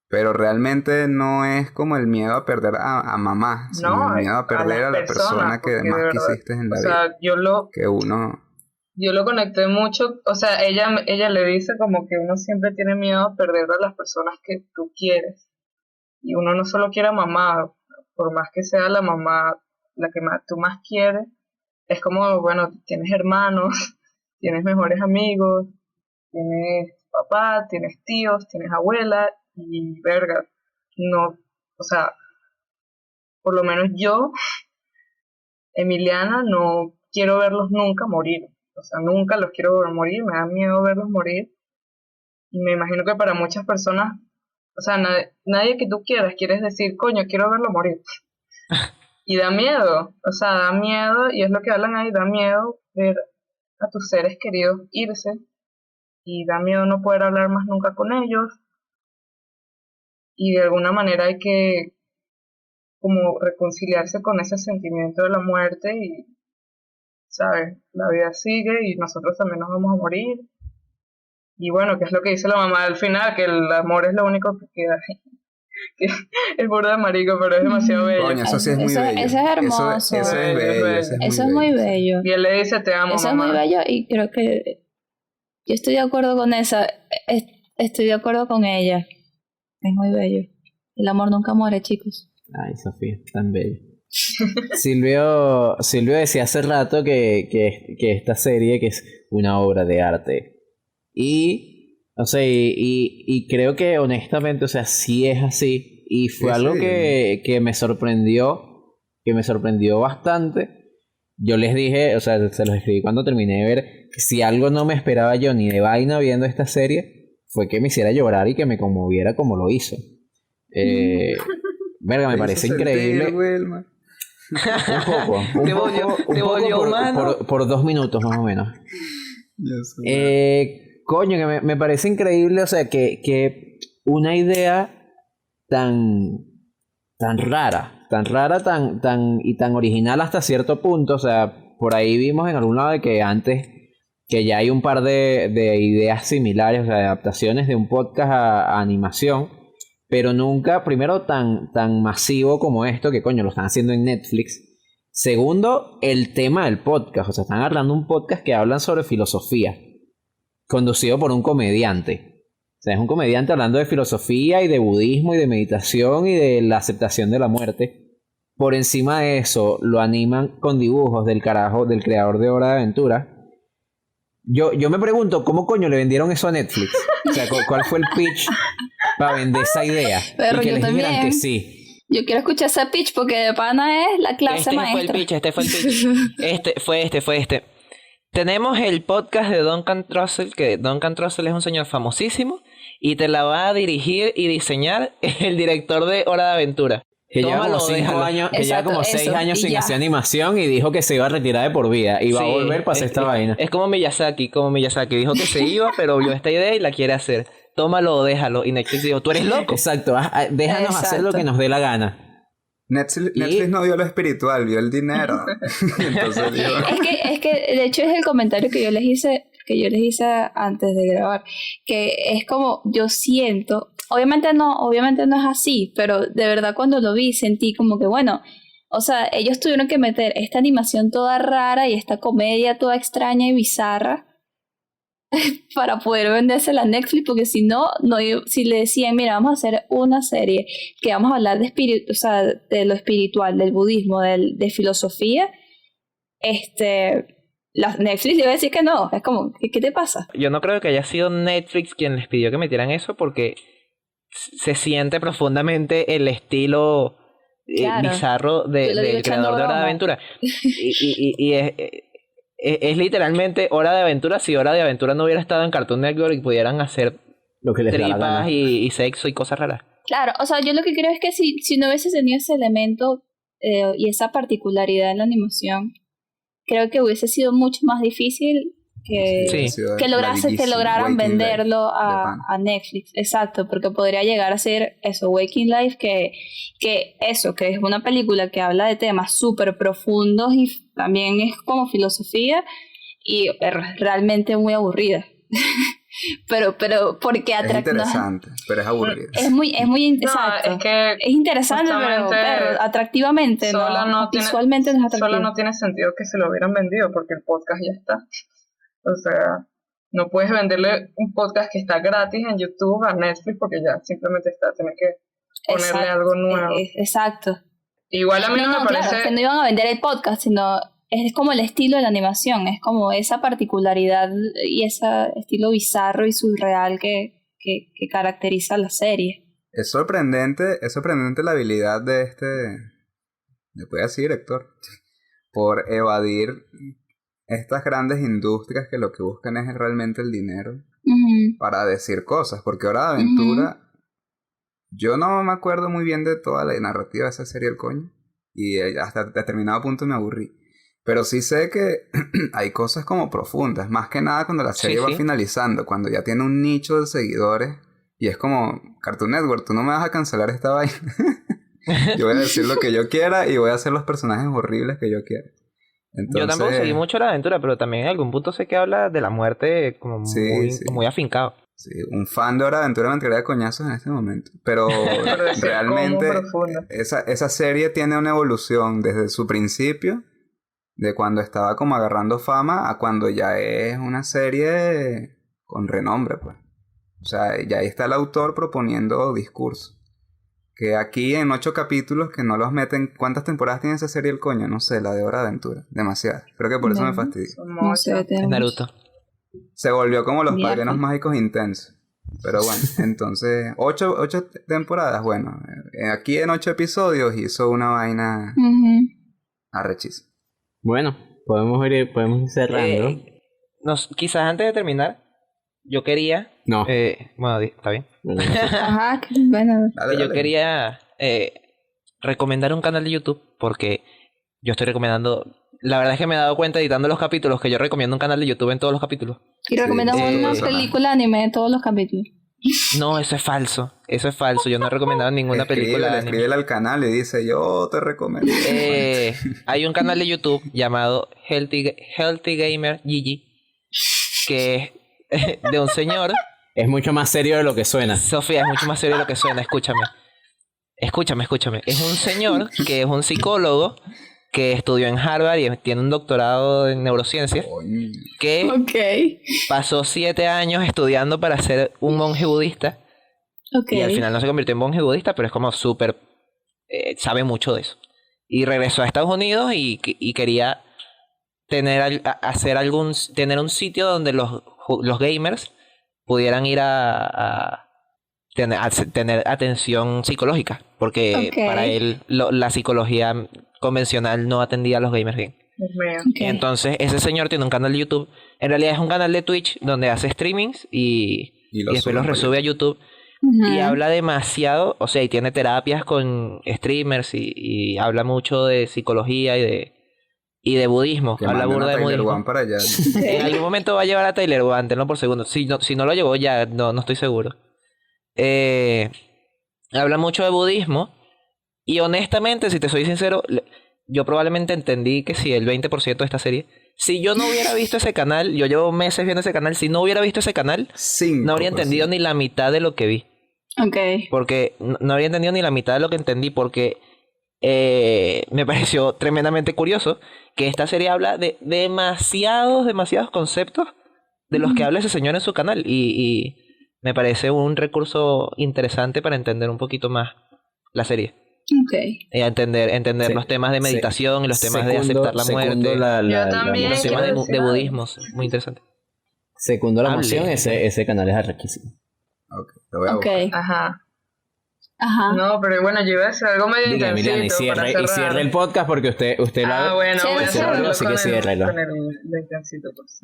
Pero realmente no es como el miedo a perder a mamá, sino el miedo a perder a la persona que más quisiste en la vida. Sea, yo lo conecté mucho, o sea, ella le dice como que uno siempre tiene miedo a perder a las personas que tú quieres. Y uno no solo quiere a mamá, por más que sea la mamá la que tú más quieres, es como, bueno, tienes hermanos, tienes mejores amigos, tienes papá, tienes tíos, tienes abuela, y verga, no, o sea, por lo menos yo, Emiliana, no quiero verlos nunca morir. O sea, nunca los quiero ver morir, me da miedo verlos morir. Y me imagino que para muchas personas, o sea, nadie que tú quieras, quieres decir, coño, quiero verlo morir. Y da miedo, o sea, da miedo, y es lo que hablan ahí, da miedo ver a tus seres queridos irse, y da miedo no poder hablar más nunca con ellos, y de alguna manera hay que como reconciliarse con ese sentimiento de la muerte y, ¿sabes? La vida sigue y nosotros también nos vamos a morir. Y bueno, que es lo que dice la mamá al final, que el amor es lo único que queda. Que es burda de marico, pero es demasiado bello. Coño, eso sí es muy bello. Eso es hermoso. Eso es Bello, bello, bello. Eso es muy bello. Y él le dice, te amo, Eso mamá. es muy bello y creo que yo estoy de acuerdo con esa. Estoy de acuerdo con ella. Es muy bello. El amor nunca muere, chicos. Ay, Sofía, tan bello. Silvio decía hace rato que esta serie que es una obra de arte. O sea, y creo que honestamente, o sea, sí es así. Y fue Sí, algo sí. que me sorprendió bastante. Yo les dije, o sea, se los escribí cuando terminé de ver, que si algo no me esperaba yo ni de vaina viendo esta serie, fue que me hiciera llorar y que me conmoviera como lo hizo. Verga, me Te parece hizo sentir, increíble. Wilma. Un Te poco, volvió humano. por 2 minutos más o menos. Yo sé. Coño, que me parece increíble, o sea, que una idea tan rara, y tan original hasta cierto punto, o sea, por ahí vimos en algún lado de que antes, que ya hay un par de ideas similares, o sea, de adaptaciones de un podcast a animación, pero nunca, primero, tan masivo como esto, que coño, lo están haciendo en Netflix. Segundo, el tema del podcast, o sea, están hablando un podcast que hablan sobre filosofía, conducido por un comediante. O sea, es un comediante hablando de filosofía y de budismo y de meditación y de la aceptación de la muerte. Por encima de eso, lo animan con dibujos del carajo, del creador de Hora de Aventura. Yo me pregunto, ¿cómo coño le vendieron eso a Netflix? O sea, ¿cuál fue el pitch para vender esa idea? Pero y que yo les dijeran también. que sí. Yo quiero escuchar ese pitch porque de pana es la clase maestra. Este fue el pitch. Fue este. Tenemos el podcast de Duncan Trussell, que Duncan Trussell es un señor famosísimo, y te la va a dirigir y diseñar el director de Hora de Aventura. Que lleva Tómalo, como 5 déjalo. años, que lleva Exacto, como 6 eso, años y sin ya. hacer animación y dijo que se iba a retirar de por vida y va a Sí, volver para hacer esta vaina. Es como Miyazaki. Dijo que se iba, pero vio esta idea y la quiere hacer. Tómalo o déjalo. Y Netflix dijo, ¿tú eres loco? Exacto, déjanos hacer lo que nos dé la gana. Netflix no vio lo espiritual, vio el dinero. Entonces dijo, Es que de hecho es el comentario que yo les hice antes de grabar, que es como yo siento, obviamente no es así, pero de verdad cuando lo vi sentí como que bueno, o sea, ellos tuvieron que meter esta animación toda rara y esta comedia toda extraña y bizarra para poder vendérsela a Netflix, porque si no, si le decían, mira, vamos a hacer una serie que vamos a hablar de o sea, de lo espiritual, del budismo, de filosofía, Netflix le iba a decir que no. Es como, ¿qué te pasa? Yo no creo que haya sido Netflix quien les pidió que metieran eso, porque se siente profundamente el estilo Claro. bizarro Yo lo digo del echando creador de Hora de broma. Aventura. Y es literalmente Hora de Aventura si Hora de Aventura no hubiera estado en Cartoon Network y pudieran hacer Lo que les da la tripas gana. y sexo y cosas raras. Claro, o sea, yo lo que creo es que si no hubiese tenido ese elemento y esa particularidad en la animación, creo que hubiese sido mucho más difícil que, Sí. que lograran Waking venderlo Life, de pan. a Netflix. Exacto, porque podría llegar a ser eso, Waking Life, que es una película que habla de temas súper profundos y también es como filosofía y es realmente muy aburrida. pero porque Es interesante, pero es aburrido. es muy exacto. es que Es interesante, pero atractivamente visualmente no es atractivo. Solo no tiene sentido que se lo hubieran vendido porque el podcast ya está. O sea, no puedes venderle un podcast que está gratis en YouTube a Netflix porque ya simplemente está. Tienes que ponerle algo nuevo. Exacto. Igual a mí no me parece... Claro, que no iban a vender el podcast, sino es como el estilo de la animación, es como esa particularidad y ese estilo bizarro y surreal que caracteriza la serie. Es sorprendente la habilidad de voy a decir director, por evadir estas grandes industrias que lo que buscan es realmente el dinero Uh-huh. para decir cosas, porque Hora de Aventura, yo no me acuerdo muy bien de toda la narrativa de esa serie El Coño, Y hasta determinado punto me aburrí. Pero sí sé que hay cosas como profundas, más que nada cuando la serie va finalizando, cuando ya tiene un nicho de seguidores y es como, Cartoon Network, tú no me vas a cancelar esta vaina. Yo voy a decir lo que yo quiera y voy a hacer los personajes horribles que yo quiera. Entonces, yo tampoco seguí mucho la aventura, pero también en algún punto sé que habla de la muerte como muy afincado. Sí, un fan de Hora de Aventura me entraría de coñazos en este momento. Pero realmente esa serie tiene una evolución desde su principio, de cuando estaba como agarrando fama, a cuando ya es una serie con renombre, pues. O sea, ya ahí está el autor proponiendo discurso. Que aquí en 8 capítulos que no los meten... ¿Cuántas temporadas tiene esa serie el coño? No sé, la de Hora de Aventura. Demasiadas. Creo que por eso me fastidió. No sé, Es Naruto. Se volvió como los padrinos mágicos intensos. Pero bueno, entonces... 8 temporadas, bueno. Aquí en 8 episodios hizo una vaina arrechísima. Bueno, podemos ir cerrando. Quizás antes de terminar, yo quería... No. Bueno, está bien. Ajá, bueno. Dale. Yo quería recomendar un canal de YouTube porque yo estoy recomendando... La verdad es que me he dado cuenta editando los capítulos que yo recomiendo un canal de YouTube en todos los capítulos. Y recomendamos una película anime de todos los capítulos. No, eso es falso. Yo no he recomendado ninguna película anime. Escríbele al canal y dice, yo te recomiendo. Hay un canal de YouTube llamado Healthy Gamer Gigi, que es de un señor. Es mucho más serio de lo que suena. Sofía, es mucho más serio de lo que suena. Escúchame. Es un señor que es un psicólogo que estudió en Harvard y tiene un doctorado en neurociencia, que pasó 7 años estudiando para ser un monje budista. Y al final no se convirtió en monje budista, pero es como súper... sabe mucho de eso. Y regresó a Estados Unidos y quería tener un sitio donde los gamers pudieran ir a tener atención psicológica, porque para él la psicología convencional no atendía a los gamers bien. Entonces ese señor tiene un canal de YouTube, en realidad es un canal de Twitch donde hace streamings y después los resube a YouTube. Y habla demasiado, o sea, y tiene terapias con streamers y habla mucho de psicología y de budismo. Que habla burda de budismo. Para allá. En algún momento va a llevar a Tyler One, tenlo por segundo. Si no lo llevó ya, no estoy seguro. Habla mucho de budismo y honestamente, si te soy sincero, yo probablemente entendí que si el 20% de esta serie, si yo no hubiera visto ese canal, yo llevo meses viendo ese canal, si no hubiera visto ese canal, 5%. no habría entendido ni la mitad de lo que vi. Porque no habría entendido ni la mitad de lo que entendí, porque me pareció tremendamente curioso que esta serie habla de demasiados conceptos de los que habla ese señor en su canal y me parece un recurso interesante para entender un poquito más la serie. Entender los temas de meditación y los temas de aceptar la muerte. Yo también los temas de budismo, muy interesante. Segundo la moción, ese canal es arrechísimo. Lo voy a buscar. Ajá. No, pero bueno, yo iba a decir algo medio intensito y cierre el podcast porque usted bueno, voy a cerrarlo así que ciérrelo. con el intensito, pues.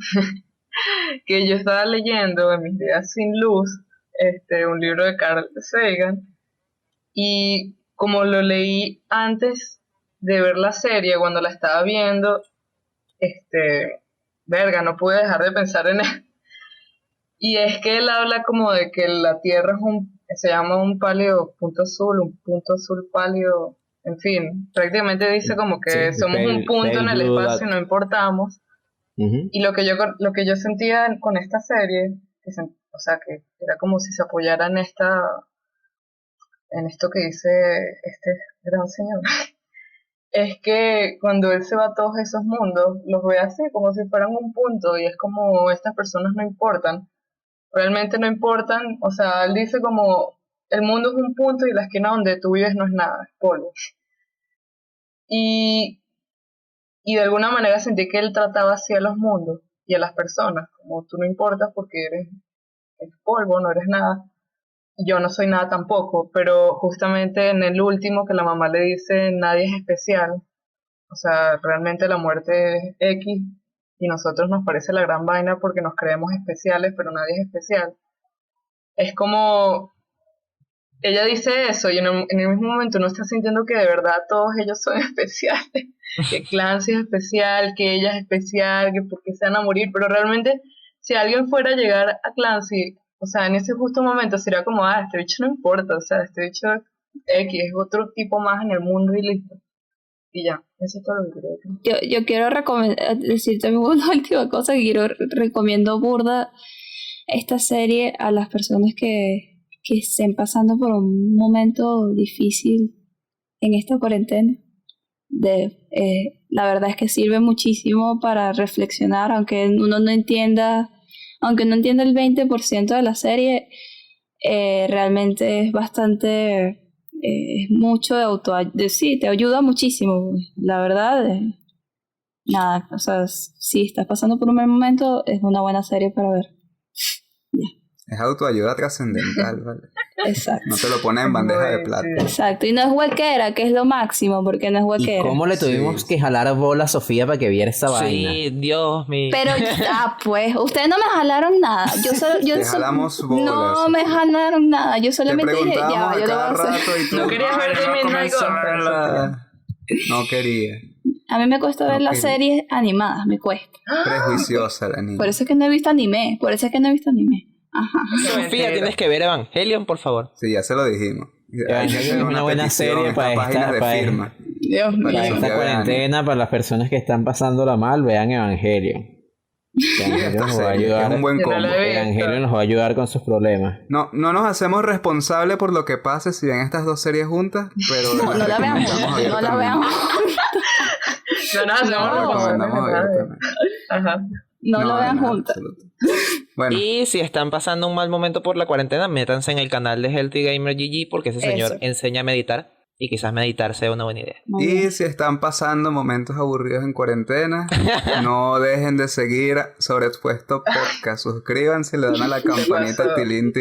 Que yo estaba leyendo en mis días sin luz un libro de Carl Sagan y como lo leí antes de ver la serie, cuando la estaba viendo, no pude dejar de pensar en él. Y es que él habla como de que la Tierra se llama un punto azul pálido, en fin, prácticamente dice como que somos un punto en el espacio y no importamos. Y lo que yo sentía con esta serie, que era como si se apoyara en esto que dice este gran señor, es que cuando él se va a todos esos mundos, los ve así, como si fueran un punto, y es como estas personas no importan, realmente no importan, o sea, él dice como, el mundo es un punto y la esquina donde tú vives no es nada, es polvo. Y de alguna manera sentí que él trataba así a los mundos y a las personas, como tú no importas porque eres polvo, no eres nada, y yo no soy nada tampoco, pero justamente en el último que la mamá le dice, nadie es especial, o sea, realmente la muerte es X, y nosotros nos parece la gran vaina porque nos creemos especiales, pero nadie es especial. Es como ella dice eso y en el mismo momento uno está sintiendo que de verdad todos ellos son especiales, que Clancy es especial, que ella es especial, que porque se van a morir, pero realmente si alguien fuera a llegar a Clancy, o sea, en ese justo momento sería como, este bicho no importa, o sea, este bicho X es otro tipo más en el mundo y listo. Y ya, eso es todo lo que creo. Yo quiero decirte una última cosa, que recomiendo burda esta serie a las personas que estén pasando por un momento difícil en esta cuarentena. La verdad es que sirve muchísimo para reflexionar, aunque uno no entienda el 20% de la serie, realmente es bastante... es mucho de autoayuda, sí, te ayuda muchísimo, la verdad. Nada, o sea, si estás pasando por un mal momento, es una buena serie para ver. Es autoayuda trascendental, ¿vale? Exacto. No te lo pones en bandeja de plata. Exacto, y no es huequera, que es lo máximo, porque no es huequera. ¿Y cómo le tuvimos que jalar bola a Sofía para que viera esta vaina? Sí, Dios mío. Pero pues, ustedes no me jalaron nada. Te jalamos bolas. No me jalaron nada. Yo solamente dije, ya, yo lo voy a hacer. Y tú, No querías ver de Midnight Gospel. No quería. A mí me cuesta ver las series animadas, me cuesta. Prejuiciosa la niña. Por eso es que no he visto anime. Ajá. Sofía, tienes que ver Evangelion, por favor. Sí, ya se lo dijimos. Evangelion es una buena serie para firma. Dios mío. Para esta cuarentena, para las personas que están pasándola mal, vean Evangelion. Evangelion nos va a ayudar. Es un buen combo. Evangelion nos va a ayudar con sus problemas. No nos hacemos responsables por lo que pase si ven estas dos series juntas, pero No la vean juntas. No la vean juntas. No, recomendamos abiertamente. Ajá. No lo vean juntas. Bueno. Y si están pasando un mal momento por la cuarentena, métanse en el canal de Healthy Gamer GG porque ese señor enseña a meditar y quizás meditar sea una buena idea. Y si están pasando momentos aburridos en cuarentena, no dejen de seguir Sobreexpuesto Podcast. Suscríbanse, le dan a la campanita tilín.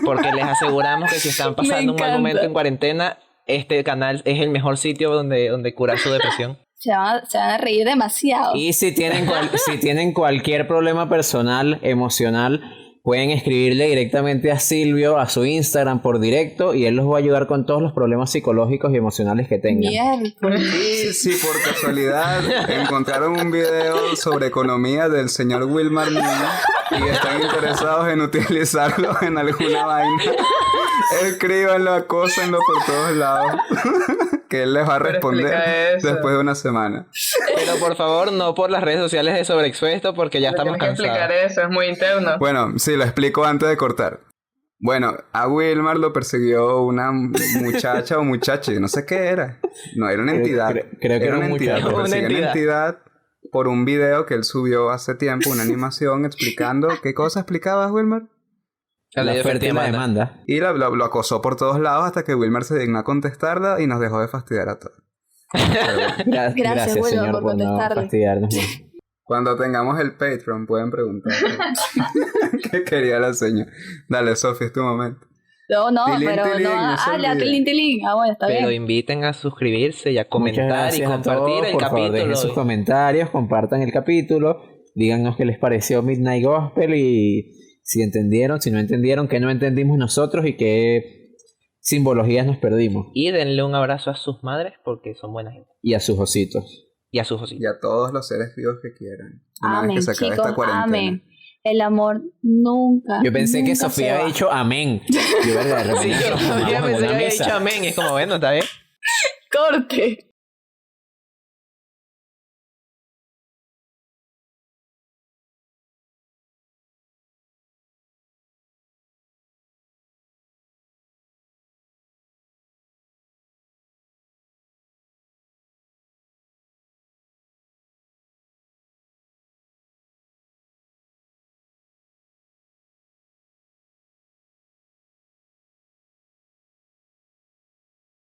Porque les aseguramos que si están pasando un mal momento en cuarentena, este canal es el mejor sitio donde curar su depresión. Se van a reír demasiado. Y si tienen cualquier problema personal, emocional, pueden escribirle directamente a Silvio, a su Instagram por directo, y él los va a ayudar con todos los problemas psicológicos y emocionales que tengan. Y si por casualidad encontraron un video sobre economía del señor Wilmar Núñez y están interesados en utilizarlo en alguna vaina, escríbanlo, acósenlo por todos lados. Que él les va a responder después de una semana. Pero por favor, no por las redes sociales de Sobreexpuesto porque ya estamos cansados. Tienes que explicar eso, es muy interno. Bueno, sí, lo explico antes de cortar. Bueno, a Wilmar lo persiguió una muchacha o muchacho, no sé qué era. No, era una entidad. Creo que era una entidad. Lo persiguió una entidad por un video que él subió hace tiempo, una animación explicando... ¿Qué cosa explicabas, Wilmar? La oferta y la demanda. Y lo acosó por todos lados hasta que Wilmar se dignó a contestarla y nos dejó de fastidiar a todos. Gracias, señor, por contestarle. No fastidiarnos. Cuando tengamos el Patreon pueden preguntar qué quería la señora. Dale, Sofía, es tu momento. No, tilín, pero tilín, no. La tilín. Bueno, está bien. Pero inviten a suscribirse y a comentar y compartir el por capítulo. Favor, dejen sus comentarios, compartan el capítulo, díganos qué les pareció Midnight Gospel y si entendieron, si no entendieron, qué no entendimos nosotros y qué simbologías nos perdimos. Y denle un abrazo a sus madres porque son buena gente. Y a sus ositos. Y a sus ositos. Y a todos los seres vivos que quieran. Una vez que se acabe esta cuarentena. Amén. El amor nunca. Yo pensé que Sofía había dicho amén. Yo, Yo pensé que había dicho amén. Es como, bueno, está bien. Corte.